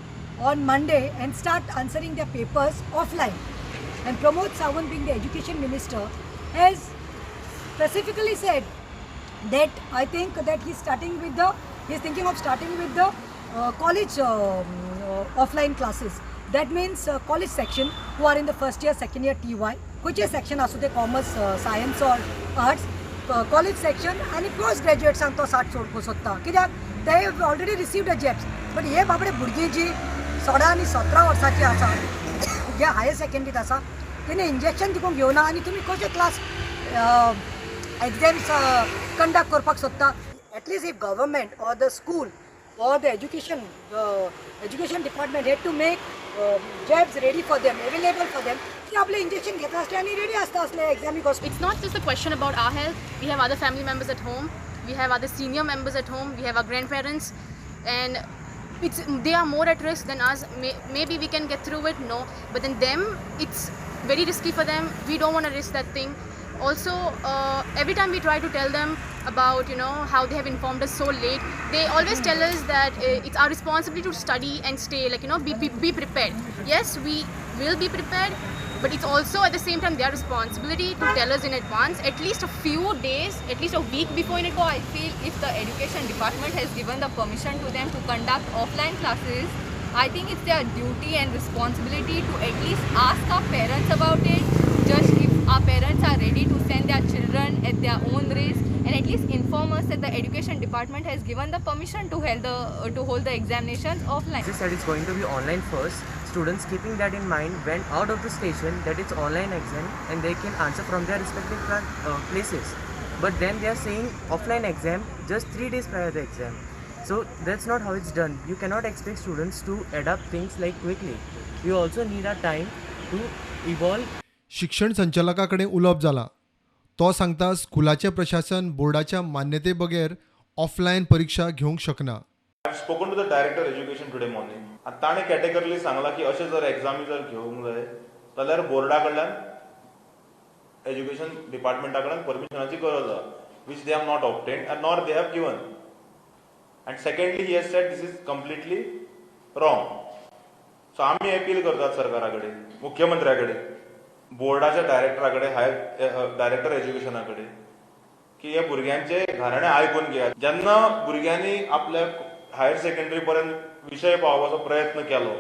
on Monday and start answering their papers offline. And Pramod Sawant, being the education minister, has specifically said that I think that he's thinking of starting with the college offline classes. That means college section who are in the first year, second year TY, which is section असू दे commerce, science or arts, college section आणि post graduates तो साठ सोडको सोदता. कित्याक they have already received a jabs. But हे बाबडे भुरगीं जी 16 आनी 17 वर्सांची आसा जे हायर सेकंडरीत आसा तेणी इंजेक्शन दिवंक घेवना आनी तुमी कशे क्लास एग्जाम्स कंडक्ट करपाक सोदता. At least if government or the school or the education department had to make jabs ready for them, available for them. की आपले इंजेक्शन घेता असले आणि रेडी असता असले एक्झामी. It's not just a question about our health. We have other family members at home. we have other senior members at home, we have our grandparents, and they are more at risk than us. Maybe we can get through it, no, but then them, it's very risky for them. We don't want to risk that thing. Also, every time we try to tell them about, you know, how they have informed us so late, they always tell us that it's our responsibility to study and stay, like, you know, be prepared. Yes, we will be prepared, but it's also at the same time their responsibility to tell us in advance, at least a few days, at least a week before in advance. I feel if the education department has given the permission to them to conduct offline classes, I think it's their duty and responsibility to at least ask our parents about it. Just if our parents are ready to send their children at their own risk, and at least inform us that the education department has given the permission to hold the examinations offline. That it's going to be online first. Students keeping that in mind went out of the station that it's online exam and they can answer from their respective places. But then they are saying offline exam just 3 days prior to the exam. So that's not how it's done. You cannot expect students to adapt things like quickly. You also need a time to evolve. शिक्षण संचालकाकडे उलोवप जाला. तो सांगता स्कुलाचे प्रशासन बोर्डाच्या मान्यते बगैर offline परीक्षा घेवंक शकना. I have spoken to the director education today morning. आणि ताणे कॅटेगरीली सांगला की अशें जर एग्जामी जर घेवंक जाय जाल्यार बोर्डा कडल्यान एज्युकेशन डिपार्टमेंटा कडल्यान परमिशनाची गरज आसा, which they have not obtained and nor they have given. And secondly, he has said this is completely wrong. So आम्ही अपील करतात सरकारा कडेन, मुख्यमंत्र्या कडेन, बोर्डाच्या डायरेक्टरा कडेन, डायरेक्टर एज्युकेशना कडेन, की हे भुरग्यांचे घराणे आयकून घेयात. जेन्ना भुरग्यांनी आपल्या हायर सेकंडरी पर्यंत विशय पावपाचो प्रयत्न केलो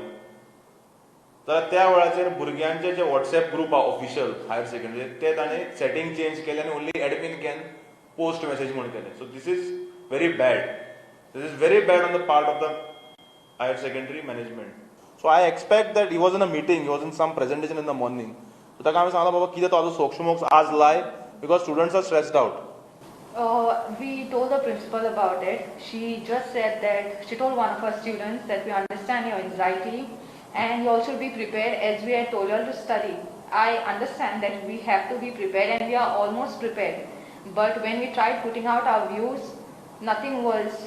जाल्यार त्या वेळाचेर भुरग्यांचे जे व्हॉट्सएप ग्रुप आहा ऑफिशियल हायर सेकंडरी ते ताणें सेटिंग चेंज केले आनी only admin can post message म्हूण केले. So this is very bad. This is very bad on the part of the higher secondary management. So I expect that he was in a meeting, he was in some presentation in the morning. So ताका हांवें सांगला बाबा कितें तो सोक्षमोक्ष आज लाय because students R stressed out. We told the principal about it. She just said that she told one of her students that we understand your anxiety and you all should be prepared as we had told you all to study. I understand that we have to be prepared and we are almost prepared. But when we tried putting out our views, nothing was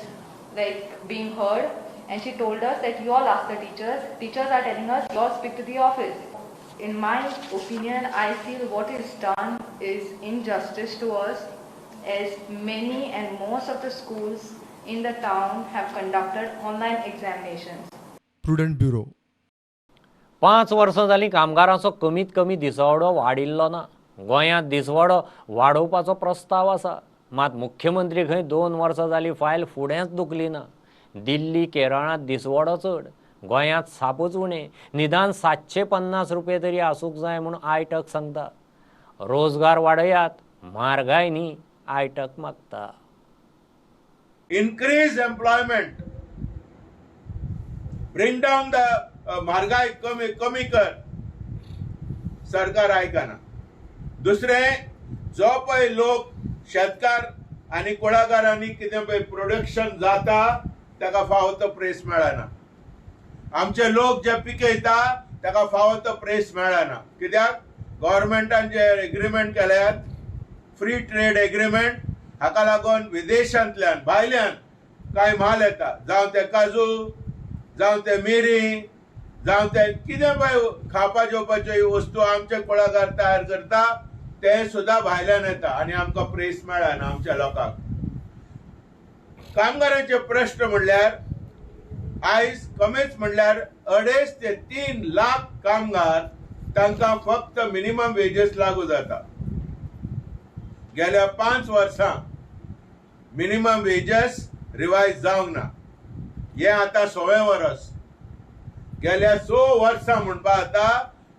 like being heard. And she told us that you all ask the teachers. Teachers are telling us you all speak to the office. In my opinion, I feel what is done is injustice to us, as many and most of the schools in the town have conducted online examinations. Prudent bureau. 5 वर्सां जालीं कामगारांचो कमीत कमी दिसवाडो वाडिल्लो ना. गोंयांत दिसवाडो वाडोवपाचो प्रस्ताव आसा, मात मुख्यमंत्री खंय 2 वर्सां जालीं फायल फुडेंच दुखली ना. दिल्ली केरळांत दिसवाडो चड, गोंयांत सापूच उणें. निदान 750 रुपये तरी आसूंक जाय म्हूण आयटक सांगता. रोजगार वाडयात, म्हारगाय न्ही, आयटक मागता. Increase employment, bring down the म्हारगाय कमी कर, सरकार आयकना. दुसरें, जो पळय लोक शेतकार आनी कुळागरांनी कितें पळय प्रोडक्शन जाता ताका फावो तो प्रेस मेळना. आमचे लोक जे पिकयता ताका फावो तो प्रेस मेळना. कित्याक गव्हर्मेंटान जे एग्रीमेंट केल्यात, फ्री ट्रेड एग्रीमेंट, हाका लागून विदेशांतल्यान भायल्यान कांय माल येता, जावं ते काजू, जावं ते मिरी, जावं ते कितें पळय खावपा जेवपाच्यो वस्तू आमचे कुळागर तयार करता ते सुद्दां भायल्यान येता आनी आमकां प्रेस मेळना आमच्या लोकांक. कामगारांचे प्रश्न म्हणल्यार आयज कमीच म्हणल्यार 2.5 ते 3 लाख कामगार तांकां फक्त मिनिमम वेजेस लागू जाता. गेल्या 5 वर्सां मिनिमम वेजेस रिवायज जावंक ना. हे आतां 6वें वर्स. गेल्या 6 वर्सां म्हणपा जाता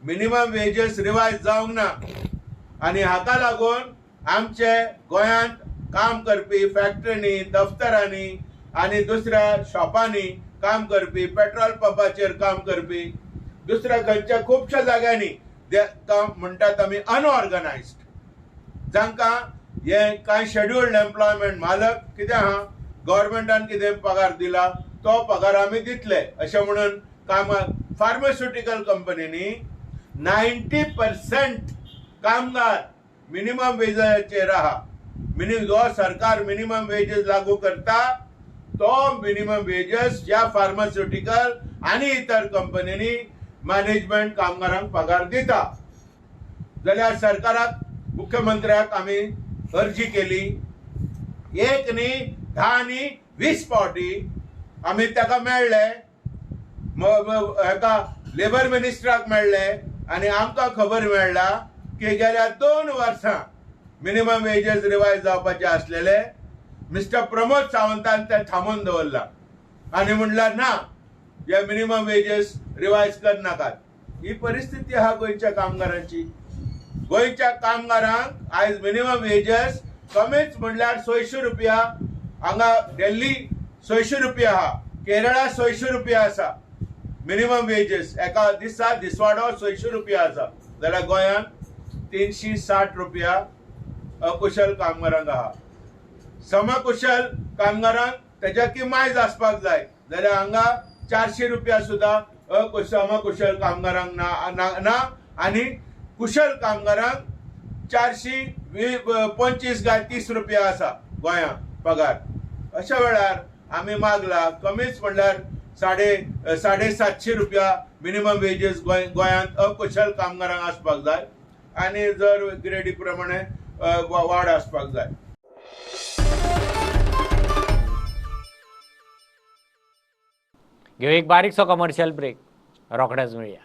मिनिमम वेजेस रिवायज जावंक ना. आनी हाका लागून आमचे गोंयांत काम करपी फॅक्टरीनी, दफ्तरांनी आनी दुसऱ्या शॉपांनी काम करपी, पेट्रोल पंपाचेर काम करपी, दुसऱ्या खंयच्या खुबश्या जाग्यांनी म्हणटात आमी अनऑर्गनायज्ड, जांकां हे कांय शेड्युल्ड एम्प्लॉयमेंट मालक कितें आहा, गव्हर्मेंटान कितें पगार दिला तो पगार आमी दितले अशें म्हणून कामाक. फार्मास्युटिकल कंपनीनी 90% कामगार मिनिमम वेजाचेर आहा. जो सरकार मिनिमम वेजेस लागू करता तो मिनिमम वेजेस या फार्मास्युटिकल आणि इतर कंपन्यांनी मॅनेजमेंट कामगारांक पगार दिता जाल्यार सरकाराक मुख्यमंत्र्याक आमी अर्जी केली. एक न्ही 10 न्ही 20 फावटी आमी ताका मेळ्ळे, हेका लेबर मिनिस्टराक मेळ्ळे आनी आमकां खबर मेळ्ळा की गेल्या 2 वर्सां मिनिमम वेजेस रिवायज जावपाचे आसलेले. मिस्टर प्रमोद सावंतान ते थांबोवन दवरला आनी म्हणल्यार ना, हे मिनिमम वेजेस रिवायज करनाकात. ही परिस्थिती आहा गोंयच्या कामगारांची. गोंयच्या कामगारांक आयज मिनिमम वेजेस कमीच म्हणल्यार 600 रुपया. हांगा दिल्ली 600 रुपया आहा, केरळा 600 रुपया आसा मिनिमम वेजेस. एका दिसा दिसवाडो 600 रुपया आसा जाल्यार गोंयांत 360 रुपया अकुशल कामगारांक आहा. समकुशल कामगारांक तेच्या किमायज आसपाक जाय जाल्यार हांगा 400 रुपया सुद्धा समकुशल कामगारांक ना आनी कुशल कामगारांक 425 काय 30 रुपया आसा गोंयांत पगार. अशा वेळार आमी मागला कमीच म्हणल्यार 750 रुपया मिनिमम वेजेस गोंयांत अकुशल कामगारांक आसपाक जाय आनी जर ग्रेडी प्रमाणे वाड आसपाक जाय. घेऊ एक बारीकसो कमर्शियल ब्रेक, रोखडेच मिळूया.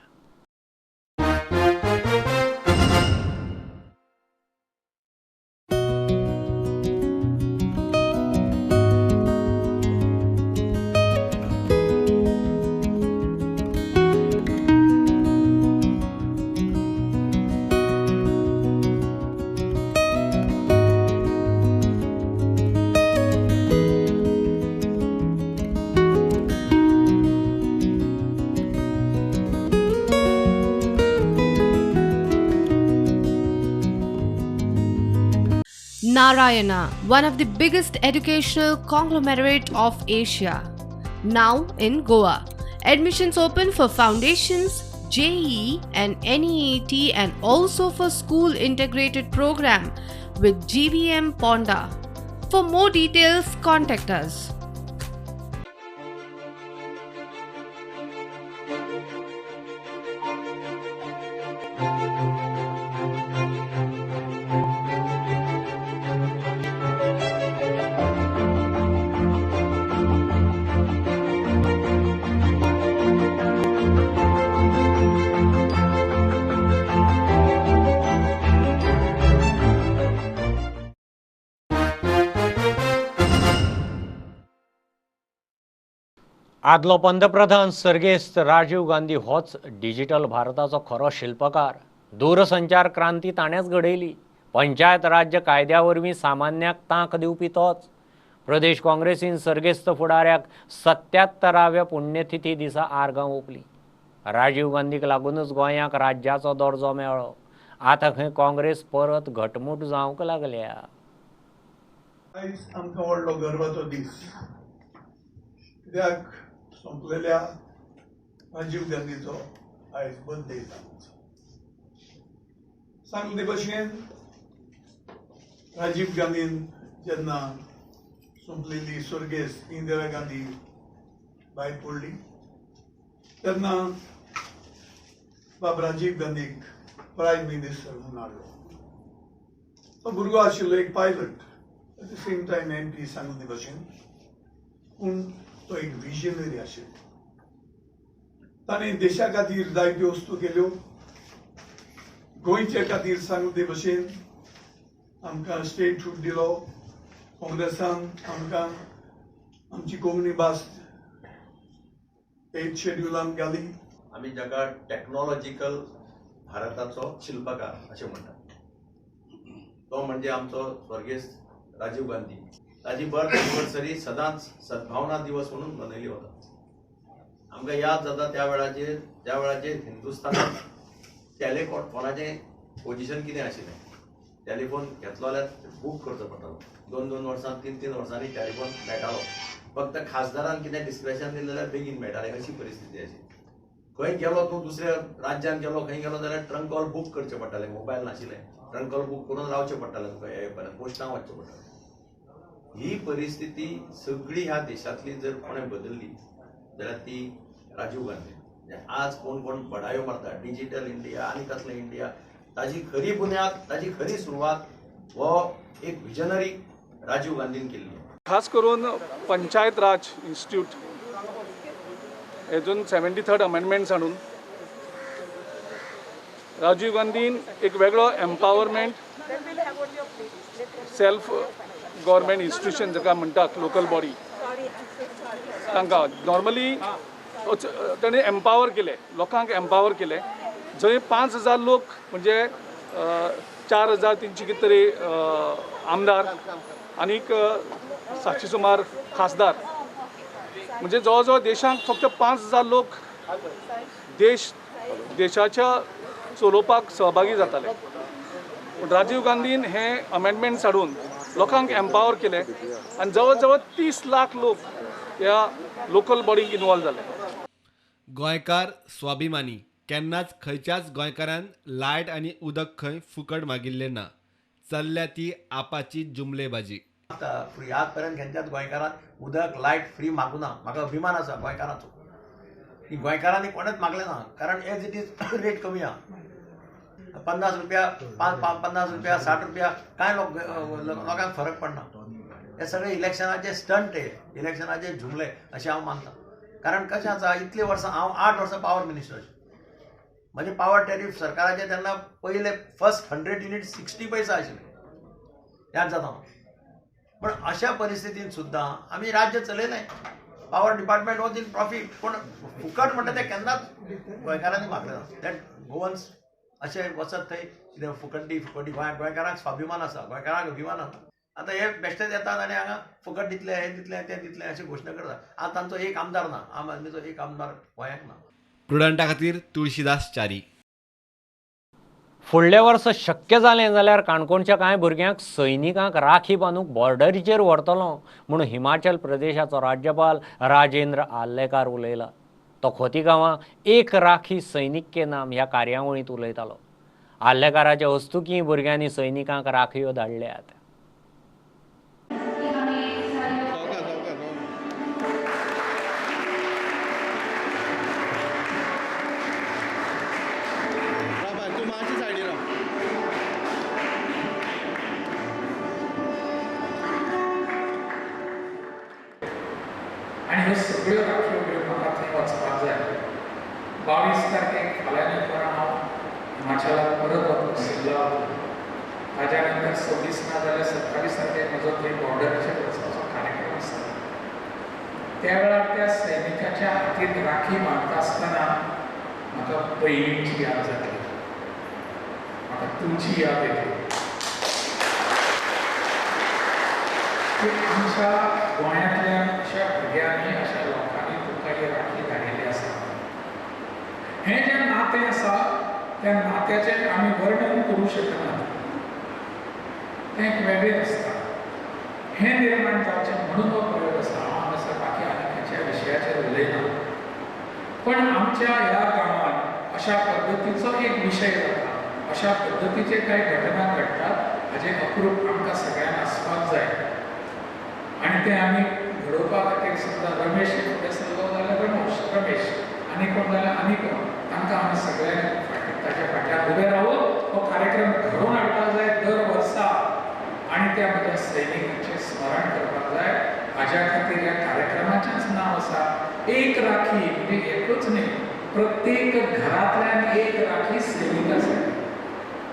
Narayana, one of the biggest educational conglomerate of Asia, now in Goa. Admissions open for foundations, JEE and NEET and also for school integrated program with GVM Ponda. For more details, contact us. आदलो पंतप्रधान सर्गेस्त राजीव गांधी होच digital भारताचो खरो शिल्पकार. दूरसंचार क्रांती ताणेच घडयली. पंचायत राज्य कायद्या वरवीं सामान्याक तांक दिवपी तोच. प्रदेश काँग्रेसीन सर्गेस्त फुडाऱ्याक 77व्या पुण्यतिथी दिसा आर्गां ओंपली. राजीव गांधीक लागूनच गोंयाक राज्याचो दर्जो मेळ्ळो. आतां खंय काँग्रेस परत घटमूट जावंक लागल्या. आयज आमकां व्हडलो गर्वाचो दीस. कित्याक सोंपलेल्या राजीव गांधीचो आयज बर्थडे सांगले भशेन राजीव गांधीन जेन्ना सोंपलेली सर्गेस्त इंदिरा गांधी भायर पडली तेन्ना बाब राजीव गांधीक प्रायम मिनिस्टर म्हणून हाडलो. तो भुरगो आशिल्लो एक pilot, at the same time MP सांगले भशेन, पूण तो एक विजनरी आशिल्लो. ताणें देशा खातीर जायत्यो वस्तू केल्यो. गोंयचे खातीर सांगले भशेन आमकां स्टेटहूड दिलो. काँग्रेसान आमकां आमची कोंकणी भास 8th शेड्युलान घाली. आमी जाका टेक्नॉलॉजिकल भारताचो शिल्पकार अशें म्हणटात. तो म्हणजे आमचो स्वर्गेस्त राजीव गांधी. ताची बर्थ एनिवर्सरी सदांच सद्भावना दिवस म्हणून मनयली वता. आमकां याद जाता त्या वेळाचेर हिंदुस्थानांत टॅलिफोनाचें पोजिशन कितें आशिल्लें. टॅलिफोन घेतलो जाल्यार बूक करचो पडटालो. 2-2 वर्सां 3-3 वर्सांनी टॅलिफोन मेळटालो. फक्त खासदारान कितें डिस्क्रिप्शन दिलें जाल्यार बेगीन मेळटालें. अशी परिस्थिती आशिल्ली. खंय गेलो तूं दुसऱ्या राज्यान गेलो, खंय गेलो जाल्यार ट्रंक कॉल बूक करचें पडटालें. मोबायल नाशिल्ले. ट्रंकल बूक करून रावचें पडटालें तुका हे पर्यंत पोस्टां वचचें पडटालें. ही परिस्थिती सगळी ह्या देशांतली जर कोणें बदलली जाल्यार ती राजीव गांधी. आज कोण कोण बडायो मारता डिजिटल इंडिया आनी कसलें इंडिया, ताजी खरी बुन्याद, ताजी खरी सुरवात हो एक विजनरी राजीव गांधीन केल्ली. खास करून पंचायत राज इन्स्टिट्यूट हेतून 73rd अमेंडमेंट्स हाडून राजीव गांधीन एक वेगळो एम्पावरमेंट सेल्फ गव्हर्मेंट इन्स्टिट्यूशन जाका म्हणटात लोकल बॉडी, तांकां नॉर्मली ताणें एम्पावर केले, लोकांक एम्पावर केले. जंय 5000 लोक म्हणजे 4000 तेंची कितें तरी आमदार आनीक 700 सुमार खासदार, म्हणजे जवळ जवळ देशांत फक्त 5000 लोक देशाच्या चलोवपाक सहभागी जाताले. पूण राजीव गांधीन हे अमेंडमेंट्स हाडून लोकांक एम्पावर केले आनी जवळ जवळ 30 लाख लोक ह्या लोकल बॉडीक इन्वॉल्व जाले. गोंयकार स्वाभिमानी, केन्नाच खंयच्याच गोंयकारान लायट आनी उदक खंय फुकट मागिल्लें ना. चल्ल्या ती आपाची जुमलेबाजी. फ्री आज पर्यंत खंयच्याच गोंयकारान उदक लायट फ्री मागूना. म्हाका अभिमान आसा गोंयकाराचो की गोंयकारांनी कोणेच मागले ना, कारण एज इट इज रेट कमी आहा. 50 रुपया 50 रुपया 60 रुपया कांय लोकांक फरक पडना. हे सगळे इलेक्शनाचे स्टंट हे, इलेक्शनाचे जुमले अशें हांव मानता. कारण कशें आसा, इतले वर्सां हांव 8 वर्सां पावर मिनिस्टर. म्हणजे पावर टॅरिफ सरकाराचे तेन्ना पयले फर्स्ट 100 युनिट 60 पैसा आशिल्ले, याद जाता. पण अशा परिस्थितीन सुद्दां आमी राज्य चलयलें. Power department was in profit. पूण फुकट म्हणटा तें केन्नाच गोंयकारांनी मागलें ना. दॅट गोवन्स अशें वचत थंय कितें फुकटी गोंयकारांक स्वाभिमान आसा, गोंयकारांक अभिमान आसा. आतां हे बेश्टेच येतात आनी हांगा फुकट दितले, हे दितले, ते दितले अशी घोशणा करतात. आज तांचो एक आमदार ना, आम आदमीचो एक आमदार गोंयांत ना. प्रुडंटा खातीर तुळशीदास च्यारी. फुडल्या वर्सा शक्य जालें जाल्यार काणकोणच्या कांय भुरग्यांक सैनिकांक राखी बांदूंक बॉर्डरीचेर व्हरतलो म्हणून हिमाचल प्रदेशाचो राज्यपाल राजेंद्र आर्लेकार उलयला. तो खोतीगांवां एक राखी सैनिक के नाम ह्या कार्यावळींत उलयतालो. आर्लेकाराच्या हस्तुकीं भुरग्यांनी सैनिकांक राखयो धाडल्यात. आणि ह्यो सगळ्यो राखयो घेवन म्हाका थंय वचपाक जाय. 22 तारखेक फाल्यां परत हांव हिमाचलाक परत वतलो. ताज्या नंतर 26 ना जाल्यार 27 तारखेक म्हजो थंय बॉर्डरीचेर वचपाचो कार्यक्रम आसा. त्या वेळार त्या सैनिकाच्या हातीक राखी बांदता आसतना म्हाका पयलींची याद जातली, म्हाका तुमची याद येतली. आमच्या गोंयांतल्या अशा भुरग्यांनी अशा लोकांनी तुमकां ही राखी धाडिल्ली आसा. हें जें नातें आसा त्या नात्याचें आमी वर्णन करूंक शकनात. तें एक वेगळें आसता. हें निर्माण जावचें म्हणून हो प्रयोग आसा. हांव हांगासर बाकी आनी खंयच्या विशयाचेर उलयना. पण आमच्या ह्या गांवांत अशा पद्दतीचो एक विशय जाता, अशा पद्दतीचे कांय घटना घडटात, हाजें अप्रूप आमकां सगळ्यांक आसपाक जाय. आणि ते आम्ही घडोवपा खातीर समजा रमेश फुडें सरलो जाल्यार रमेश आनी कोण जाल्यार आनी कोण, तांकां आमी सगळ्यांक ताच्या फाटल्यान उबे रावून हो कार्यक्रम घडोवन हाडपाक जाय दर वर्सा. आनी त्या म्हज्या सैनिकांचें स्मरण करपाक जाय. हाज्या खातीर ह्या कार्यक्रमाचेंच नांव आसा एक राखी. म्हणजे एकूच न्ही, प्रत्येक घरांतल्यान एक राखी सैनिकासाठी.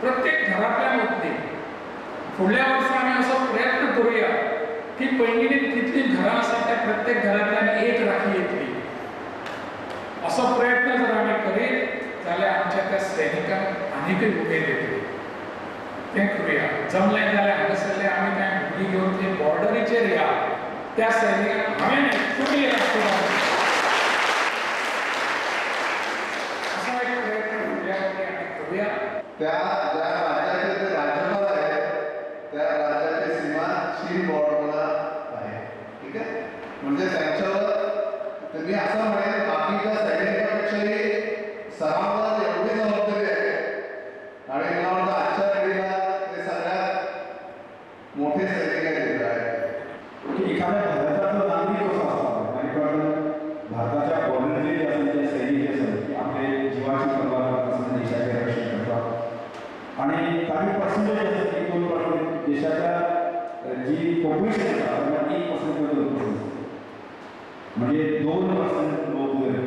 प्रत्येक घरांतल्यान वतली. फुडल्या वर्सा आमी असो प्रयत्न करुया की पैंगीणी कितली घरां आसात त्या प्रत्येक घरांतल्यान एक राखी येतली. असो प्रयत्न जर आमी करीत जाल्यार आमच्या त्या सैनिकांक आनीकय उमेद येतली. तें करुया. जमलें जाल्यार हांगासरले आमी कांय भुरगीं घेवन थंय बॉर्डरीचेर या. त्या सैनिकांक हांवें तुमी असो एक प्रयत्न फुडल्या वर्सा आमी करुया. त्या ज्या राज्याचे जे राज्यपाल आहेत त्या राज्याची सीमा चीन बॉर्डरला आहे. ठीक आहे. म्हणजे त्यांच्यावर मी असं म्हणेन बाकीच्या सैनिकांपेक्षाही सरावाला एवढी जबाबदारी आहे. आणि मला वाटतं आजच्या पिढीला म्हणजे 2% लोक उरले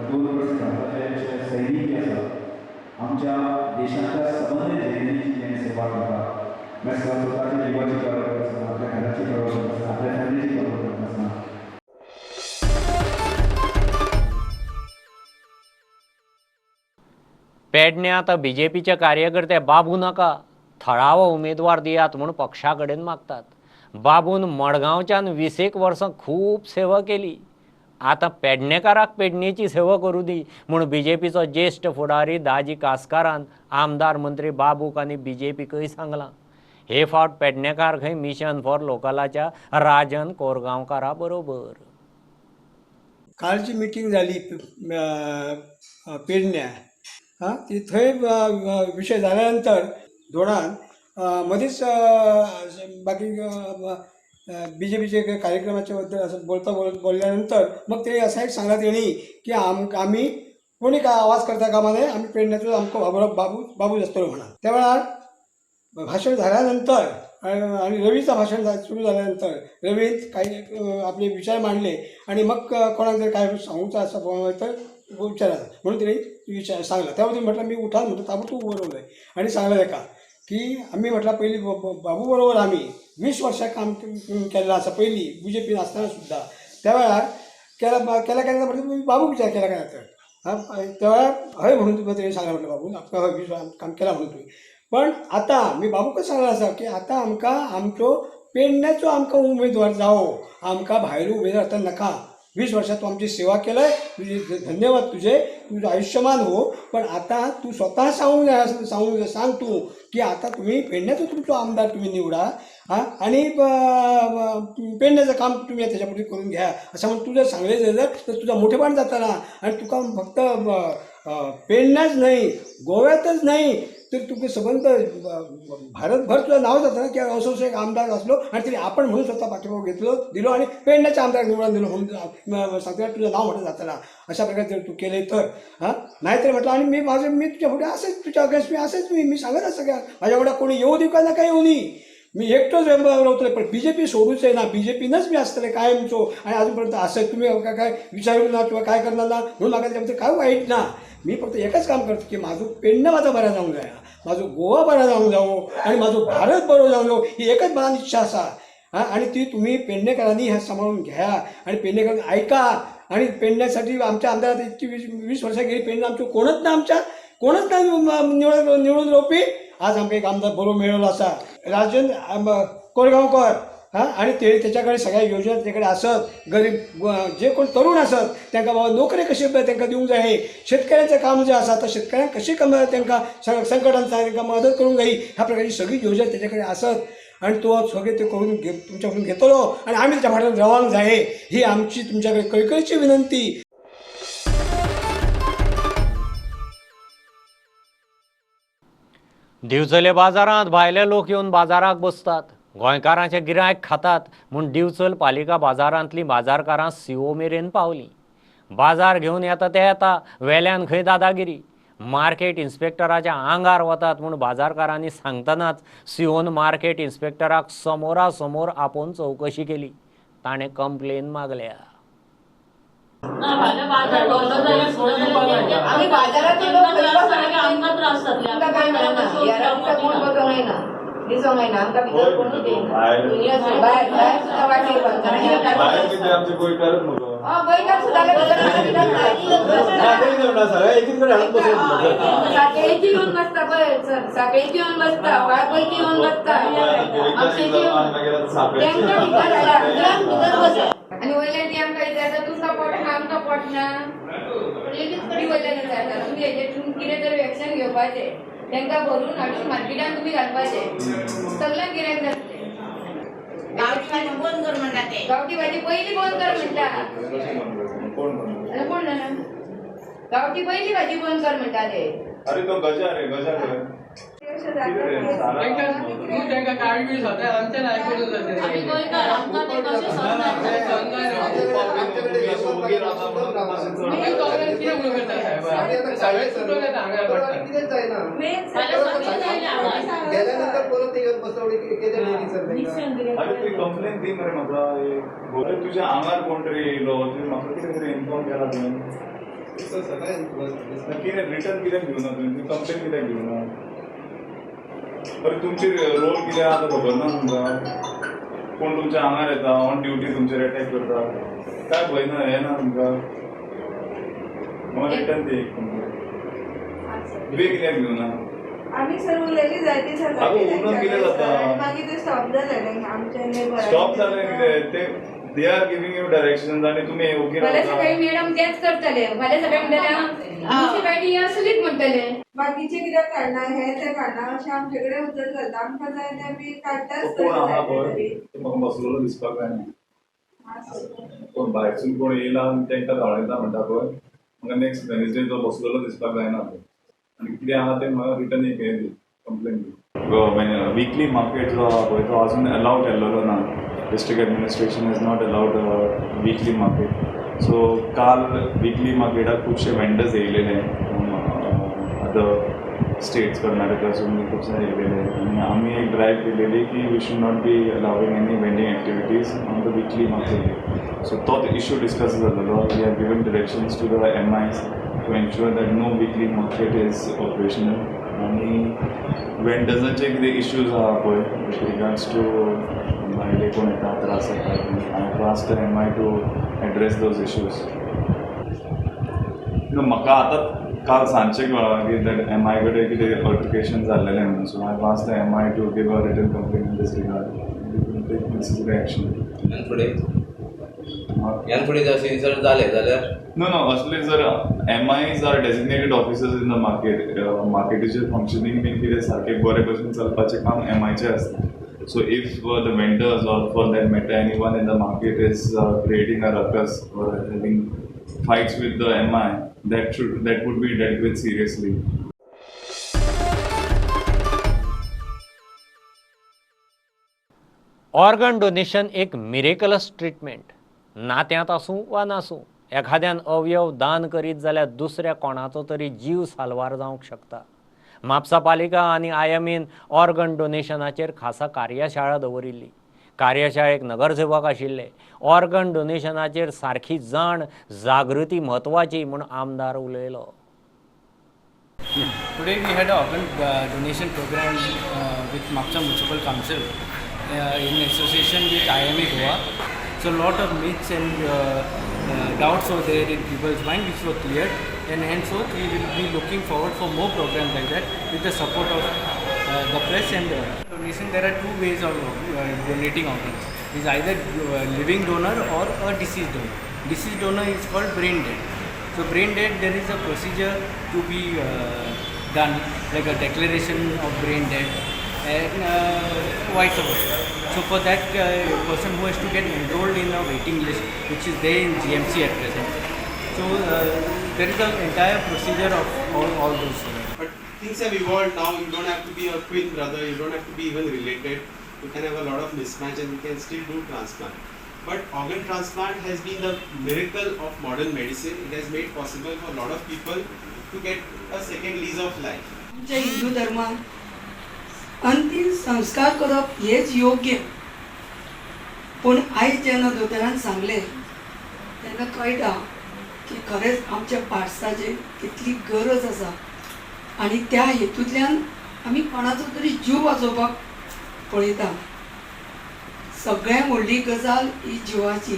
2% सैनिक जे आसात आमच्या देशाच्या सबंद झेलेची जे सेवा करतात म्हणजे स्वतःच्या जीवाची पर्वा करता आपल्या घराची पर्वा करता आपल्या फॅमिलीची पर्वा करता पेडण्यात बीजेपीचे कार्यकर्ते बाबू नाका थळावो उमेदवार दियात म्हूण पक्षा कडेन मागतात. बाबून मडगांवच्यान 20 वर्सां खूब सेवा केली. आतां पेडणेकाराक पेडणेची सेवा करूं दी म्हूण बीजेपीचो ज्येश्ठ फुडारी दाजी कासकारान आमदार मंत्री बाबूक आनी बीजेपीकय सांगलां. हे फावट पेडणेकार खंय मिशन फॉर लोकलाच्या राजन कोरगांवकारा बरोबर. कालची मिटींग जाली पेडण्या ती थंय विशय जाल्या नंतर धोडान मदींच बाकी बी जे पीचे कार्यक्रमाच्या बद्दल असं बोलल्यानंतर मग ते असं एक सांगला तेणी की आम्ही कोणी काय आवाज करता कामा नये आम्ही पेडण्याचो आमको बाबूच आसतलो म्हणा. त्या वेळार भाषण झाल्यानंतर आणि रवीचं भाषण सुरू झाल्यानंतर रवीन काही आपले विचार मांडले आणि मग कोणाक जर काय सांगूचं असं तर विचारा म्हणून तिने विचार सांगला. त्यावरती म्हटलं मी उठा म्हटलं ताबडतोब उभं राहिलं आणि सांगलं एका की आम्ही म्हटलं पहिली बाबू बरोबर आम्ही 20 वर्षां काम केलेलं असं पहिली बी जे पी असताना सुद्धा त्या वेळार केला म्हटलं तुम्ही बाबू विचार केला काय तर त्या वेळार हय म्हणून तुम्ही तरी सांगला म्हटलं बाबू आमकां 20 काम केला म्हणून तुम्ही. पण आता मी बाबूकच सांगला आसा की आता आमकां आमचो पेडण्याचो आमकां उमेदवार जावो आमकां भायर उमेदवार आता नका. 20 वर्षात तू आमची सेवा केलंय तुझे धन्यवाद तुझं आयुष्यमान हो. पण आता तू स्वतः सांग तू की आता तुम्ही पेडण्याचा तुमचा आमदार तुम्ही निवडा आणि पेडण्याचं काम तुम्ही त्याच्यापुढे करून घ्या असं म्हणून तू जर सांगले जर तर तुझा मोठेपण जाताना आणि तुका फक्त पेडण्याच नाही गोव्यातच नाही तर तुका सबंद भारतभर तुझं नाव जातं ना की असं एक आमदार असलो आणि तरी आपण म्हणून स्वतः पाठिंबा दिलो आणि पेडण्याचा आमदार निवडून दिलो म्हणून सांगता तुझं नाव म्हटलं जाताना अशा प्रकारे जर तू केले तर नाहीतरी म्हटलं आणि मी तुझ्या पुढे असेच तुझ्या अगेन्स्ट मी असेच मी सांगत असं का माझ्याकडे कोणी येऊ दे का ना काय येऊ नये मी एकटोच रावतले पण बी जे पी सोडूच आहे ना बी जे पीनंच मी असतले कायमचो आणि अजूनपर्यंत असं तुम्ही काय विचारू ना किंवा काय करणार ना म्हणून म्हाका त्याच्याबद्दल काय वाईट ना. मी फक्त एकच काम करतो की माझं पेडणं माझं बरं जावंक जाय माझं गोवा बरं जावंक जावो आणि माझं भारत बरो जावंक जावो ही एकच मनात इच्छा असा आणि ती तुम्ही पेडणेकरांनी हे सांभाळून घ्या आणि पेडणेकरांनी ऐका आणि पेडण्यासाठी आमच्या आमदारात इतकी 20 वर्षां गेली पेडणं आमचं कोणच ना निवडून रोवपी आज आमकां एक आमदार बरो मेळ्ळो आसा राजन कोरगांवकर आणि त्याच्याकडे सगळ्या योजना त्याच्याकडे असत गरीब जे कोण तरुण असत त्यांना बाबा नोकरी कशी त्यांना दिवंक जाय शेतकऱ्यांचं काम जे आसा तर शेतकऱ्यांक कशी त्यांना संकटांत त्यांना मदत करूंक जाय ह्या प्रकारची सगळी योजना त्याच्याकडे असत आणि तो सगळे ते करून तुमच्याकडून घेतलो आणि आम्ही त्याच्या फाटल्यान रावंक जाय ही आमची तुमच्याकडे कळकळीची विनंती. दिवचले बाजारांत भायले लोक येवन बाजाराक बसतात गोंयकारांचे गिरायक खातात म्हूण दिवचल पालिका बाजारांतलीं बाजारकारां सीओ मेरेन पावलीं. बाजार घेवन येता ते येता वेल्यान खंय दादागिरी मार्केट इन्स्पेक्टराच्या आंगार वतात म्हूण बाजारकारांनी सांगतनाच सीओन मार्केट इन्स्पेक्टराक समोरासमोर आपोवन चवकशी केली. ताणें कंप्लेन मागल्या. आम्ही बाजारात आमकां त्रास जातले कोण बघूंक ना दिसूंक ना आमकां भितर कोणूच येना भायर सुद्दां वाटेर गोंयकार सुद्दां साखळेची येवन बसता पळय सर साखळेची येवन बसता वाळपयची येवन बसता तांकां भितर बसता आणि वयल्यान ती आमकां विचारता तुमकां पटना आमकां पटना लेगीत कडी वयल्यान विचारता तुमी हेजेर कितें तरी एक्शन घेवपाचें तांकां भरून हाडून मार्केटान तुमी घालपाचें सगळ्यांक गिरायक जातलें. गांवठी भाजी बंद कर म्हणटा ते गांवठी भाजी पयलीं बंद कर म्हणटा कोण जाणा गांवठी पयलीं भाजी बंद कर म्हणटा ते अरे तो गजा रे गजा रे तांकां काळी बी सगळें आमचें आयकून जाय आमी गोंयकार आमकां ते कशें सांगता कितें म्हणून करता साहेब आम्ही आता काढले सर कितेंच जायना गेल्यानंतर परत येऊन बसवली कितें डेली सर आरे तुवें कंप्लेन दी मरे म्हाका बरे तुज्या आंगार कोण तरी येयलो तुवें म्हाका कितें तरी इन्फॉर्म केला तुवें कितें रिटर्न कितें घेवना तुवें कंप्लेन कित्याक घेवना बरें तुमची रोल कितें आहा तो खबर ना तुमकां कोण तुमच्या आंगार येता ऑन ड्युटी तुमचेर अटॅक करता काय भंय ना हें ना तुमकां मग रिटर्न दी तुवें कित्याक घेवना आम्ही सर उलयली जायती आगो उलोवन कितें जाता मागीर ते स्टॉप जालें आमचे स्टॉप जालें कितें ते they are giving you directions आनी तुमी ओके फाल्यां रावता सकाळी मॅडम तेच करतले फाल्यां सकाळी म्हणटले म्युनिसिपालिटी असलीच म्हणटले बाकीचे कित्याक काडना हे ते काडना अशें आमचे कडेन उतर घालता आमकां जाय ते आमी काडटाच कोण आहा पळय म्हाका बसलेलो दिसपाक जाय ना कोण भायरसून कोण येयला आनी तांकां धांवयता म्हणटा पळय म्हाका नेक्स्ट वेनसडे तो बसलेलो दिसपाक जायना आनी कितें आहा तें म्हाका रिटर्न एक हें the complain the weekly market जो आहा पळय तो अजून अलाव केल्लो ना district administration is not allowed weekly market so काल वीकली मार्केटाक खुबशे वेंडर्स येयलेले अदर स्टेट्स कर्नाटकासून खुबशे येयलेले आनी आमी एक ड्रायव्ह केलेली की we should not be allowing any vending activities on the weekly market so तो इश्यू डिस्कस जालेलो we have given directions to the MIs to ensure that no weekly market is operational आणि वेंडर्सांचे कितें issues आहा पळय with regards to भायले कोण येता त्रास जाता I asked the MI to address those issues म्हाका आतां काल सांजचे कळ्ळां की दॅट MI कडेन कितें अल्टरकेशन जाल्लेलें म्हणून so I asked the MI to give a written complaint in this regard take necessary action ह्यान फुडें जर अशें जर जालें जाल्यार No, असले जर MIs are designated officers in the market मार्केटीचेर फंक्शनींग बीन कितें सारकें बरें भशेन चलपाचें काम MIचें आसता so if the vendors or for that matter any one in the market is creating a ruckus or having fights with the MI that would be dealt with seriously. Organ donation एक miraculous treatment नात्यांत आसूं वा नासूं एखाद्यान अवयव दान करीत जाल्यार दुसऱ्या कोणाचो तरी जीव साल्वार जावंक शकता म्हापसा पालिका आनी IMEन ऑर्गन डोनेशनाचेर खासा कार्यशाळा दवरिल्ली कार्यशाळेक नगरसेवक आशिल्ले ऑर्गन डोनेशनाचेर सारकी जाण जागृती म्हत्वाची म्हूण आमदार उलयलो Today we had an organ donation program with Mapsa Municipal Council in association with IME Goa. So a lot of myths and doubts were there in people's mind which were cleared, and henceforth we will be looking forward for more programs like that with the support of the press and donation. There are two ways of donating organs. Is either living donor or a deceased donor. Deceased donor is called brain dead. So brain dead, there is a procedure to be done, like a declaration of brain dead and vice versa. So for that person who has to get enrolled in a waiting list, which is there in GMC at present. So there is an entire procedure of all those things. But things have evolved now. You don't have to be a twin brother. You don't have to be even related. You can have a lot of mismatch and you can still do transplant. But organ transplant has been the miracle of modern medicine. It has made possible for a lot of people to get a second lease of life. आमच्या हिंदू धर्मात अंतिम संस्कार करप हेच योग्य पण आयज जेन्ना दोतोरान सांगले तेन्ना कळटा की खरेंच आमच्या पार्ट्साची कितली गरज आसा आनी त्या हेतूंतल्यान आमी कोणाचो तरी जीव वाचोवपाक पळयता सगळ्यात व्हडली गजाल ही जिवाची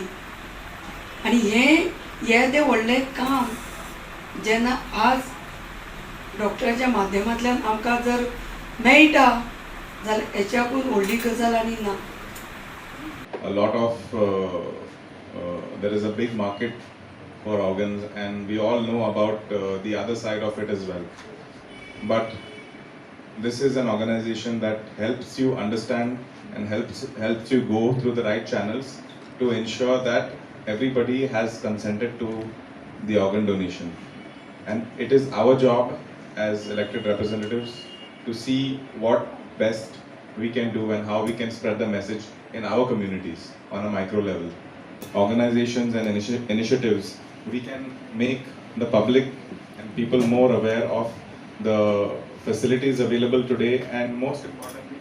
आनी हे ते व्हडलें काम जेन्ना आज डॉक्टराच्या माध्यमांतल्यान आमकां जर मेळटा जाल्यार हेच्याकून व्हडली गजाल आनी ना A lot of there is a big market for organs and we all know about the other side of it as well, but this is an organization that helps you understand and helps you go through the right channels to ensure that everybody has consented to the organ donation, and it is our job as elected representatives to see what best we can do and how we can spread the message in our communities on a micro level. Organizations and initiatives, we can make the public and people more aware of the facilities available today, and most importantly,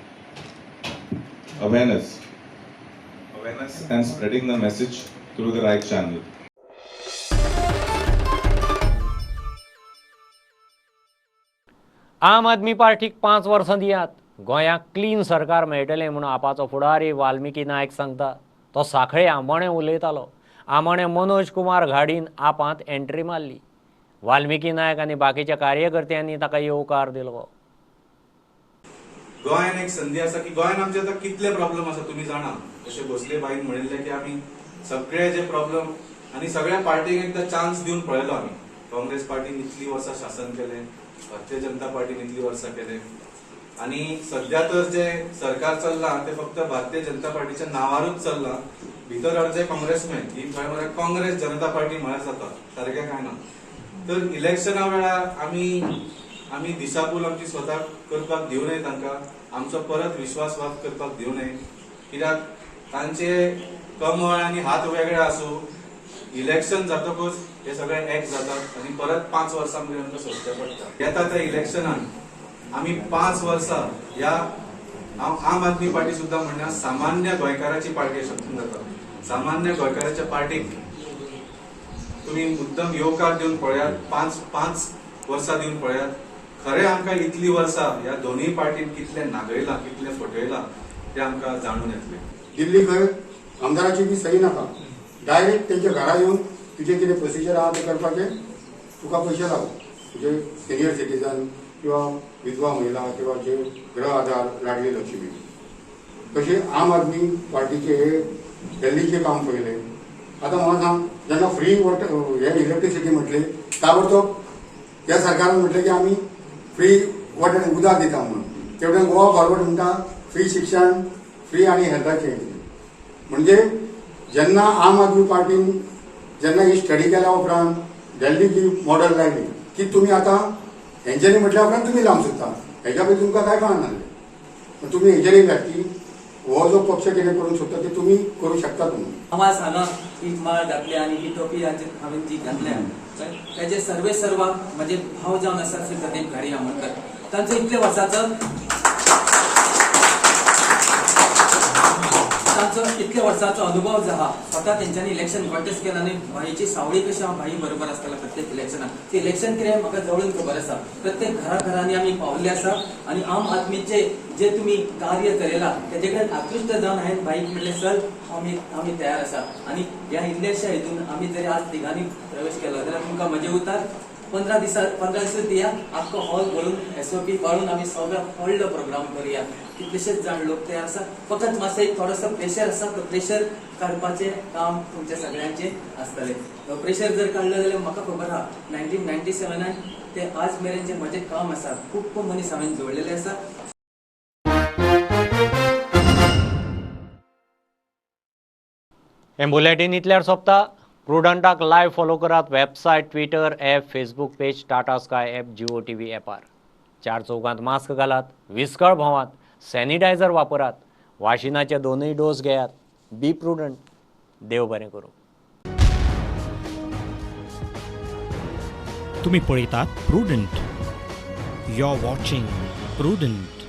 awareness and spreading the message through the right channel. आम आदमी पार्टीक 5 वर्सां दियात, गोंयाक clean सरकार मेळटलें म्हणून आपाचो फुडारी वाल्मिकी नायक सांगता. तो सांखळे आंबोणे उलयतालो. आंबोणे मनोज कुमार घाडीन आपांत एंट्री मारली. वाल्मिकी नायक आनी बाकीच्या कार्यकर्त्यांनी ताका येवकार दिलो. गोंयान एक संधी आसा की गोंयान आमचे आतां कितले प्रॉब्लेम आसा तुमी जाणा. जशें भोसले बाईन म्हणिल्लें की आमी सगळे जे प्रॉब्लेम आनी सगळ्या पार्टीक एकदां चान्स दिवन पळयलो आमी. काँग्रेस पार्टीन इतली वर्सां शासन केलें, भारतीय जनता पार्टीन इतली वर्सां केलें, आणि सध्या तर जे सरकार चल्लां ते फक्त भारतीय जनता पार्टीच्या नांवारूच चल्लां. भितर अर्दे काँग्रेसमॅन ही खंय मरे काँग्रेस जनता पार्टी म्हळ्यार जाता, सारकें कांय ना. तर इलेक्शना वेळार आमी दिशाभूल आमची स्वता करपाक दिवं नये तांकां, आमचो परत विश्वासघात करपाक दिवं नये. कित्याक तांचे कमळ आनी हात वेगळे आसूं, इलेक्शन जातकूच हे सगळे एक जातात आनी परत 5 वर्सां मेरेन आमकां सोंसचें पडटा. येता त्या इलेक्शनान आमी 5 वर्सां ह्या आम आदमी पार्टी सुद्धा म्हणल्या सामान्य गोंयकाराची पार्टी अशें जाता. सामान्य गोंयकाराच्या पार्टीक तुम्ही मुद्दम येवकार दिवन पळयात, 5 वर्सां दिवन पळयात. खरें आमकां इतली वर्सां ह्या दोनूय पार्टीन कितले नागयलां, कितले फटयलां तें आमकां जाणून येतलें. दिल्ली खंय आमदाराची बी सही नाका, डायरेक्ट तेंच्या घरा येवन तुजे कितें प्रोसिजर आहा तें करपाचें, तुका पयशे लाव. तुजे सिनियर सिटीजन किंवा विधवा महिला किंवा जे गृह आधार, लाडली लक्ष्मी, तशें आम आदमी पार्टीचे हे दिल्लीचे काम पळयलें. आतां म्हाका सांग, जेन्ना फ्री वॉटर हे इलेक्ट्रिसिटी म्हटली ताबडतोब ह्या सरकारान म्हटलें की आमी फ्री वॉटर उदक दिता म्हणून. तेवढ्यान गोवा फॉरवर्ड म्हणटा फ्री शिक्षण, फ्री आनी हेल्थाचें. म्हणजे जेन्ना आम आदमी पार्टीन जेन्ना ही स्टडी केल्या उपरांत दिल्ली जी मॉडल लायली की तुमी आतां हेंच्यांनी म्हटल्या उपरांत तुमी लावंक सोदता, हेच्या पयलीं तुमकां काय कळना नासलें. तुमी हेजेरय व्यक्ती हो जो पक्ष कितें करूंक सोदता ते तुमी करूंक शकता. तुमी आवाज हांगा ही माळ घातल्या आनी ही टोपी हांवें जी घातल्या तेजे सर्वेसर्वा म्हजे भाव जावन आसा श्री प्रदीप घाडी आमोणकर. तांचो इतले वर्साचो इतले वर्साचो अनुभव जो आहा, स्वता तेंच्यांनी इलेक्शन कॉन्टेस्ट केला आनी भाईची सावळी कशी हांव भाई बरोबर आसतालो प्रत्येक इलेक्शनाक. ते इलेक्शन कितें म्हाका जवळून खबर आसा. प्रत्येक घराघरांनी आमी पावल्ले आसा आनी आम आदमीचे जे तुमी कार्य करेला तेजे कडेन आकृष्ट जावन हांवें भाईक म्हणलें चल आमी तयार आसा. आनी ह्या इल्लेशा हितून आमी जरी आज तिगांनी प्रवेश केलो जाल्यार तुमकां म्हजे उतार 15 दीस दिया, आख्खो हॉल भरून SOP काडून आमी सगळ्या व्हडलो प्रोग्राम करुया. कितलेशेच जाण लोक तयार आसा. फकत मातसो एक थोडोसो प्रेशर आसा, तो प्रेशर काडपाचें काम तुमच्या सगळ्यांचें आसतलें. तो प्रेशर जर काडलो जाल्यार म्हाका खबर आहा 1997 ते आज मेरेन जें म्हजें काम आसा, खूब मनीस हांवें जोडलेले आसा. हें बुलेटीन इतल्यार सोंपता. प्रुडंटाक लायव्ह फॉलो करात. Website, Twitter, app, Facebook page, Tata Sky app, Jio TV ॲपार. 4 चौगांत मास्क घालात, विस्कळ भोंवात, सॅनिटायझर वापरात, वाशिनाचे 2 डोस घेयात. बी प्रुडंट. देव बरें करूं. तुम्ही पळयतात Prudent. You are watching prudent.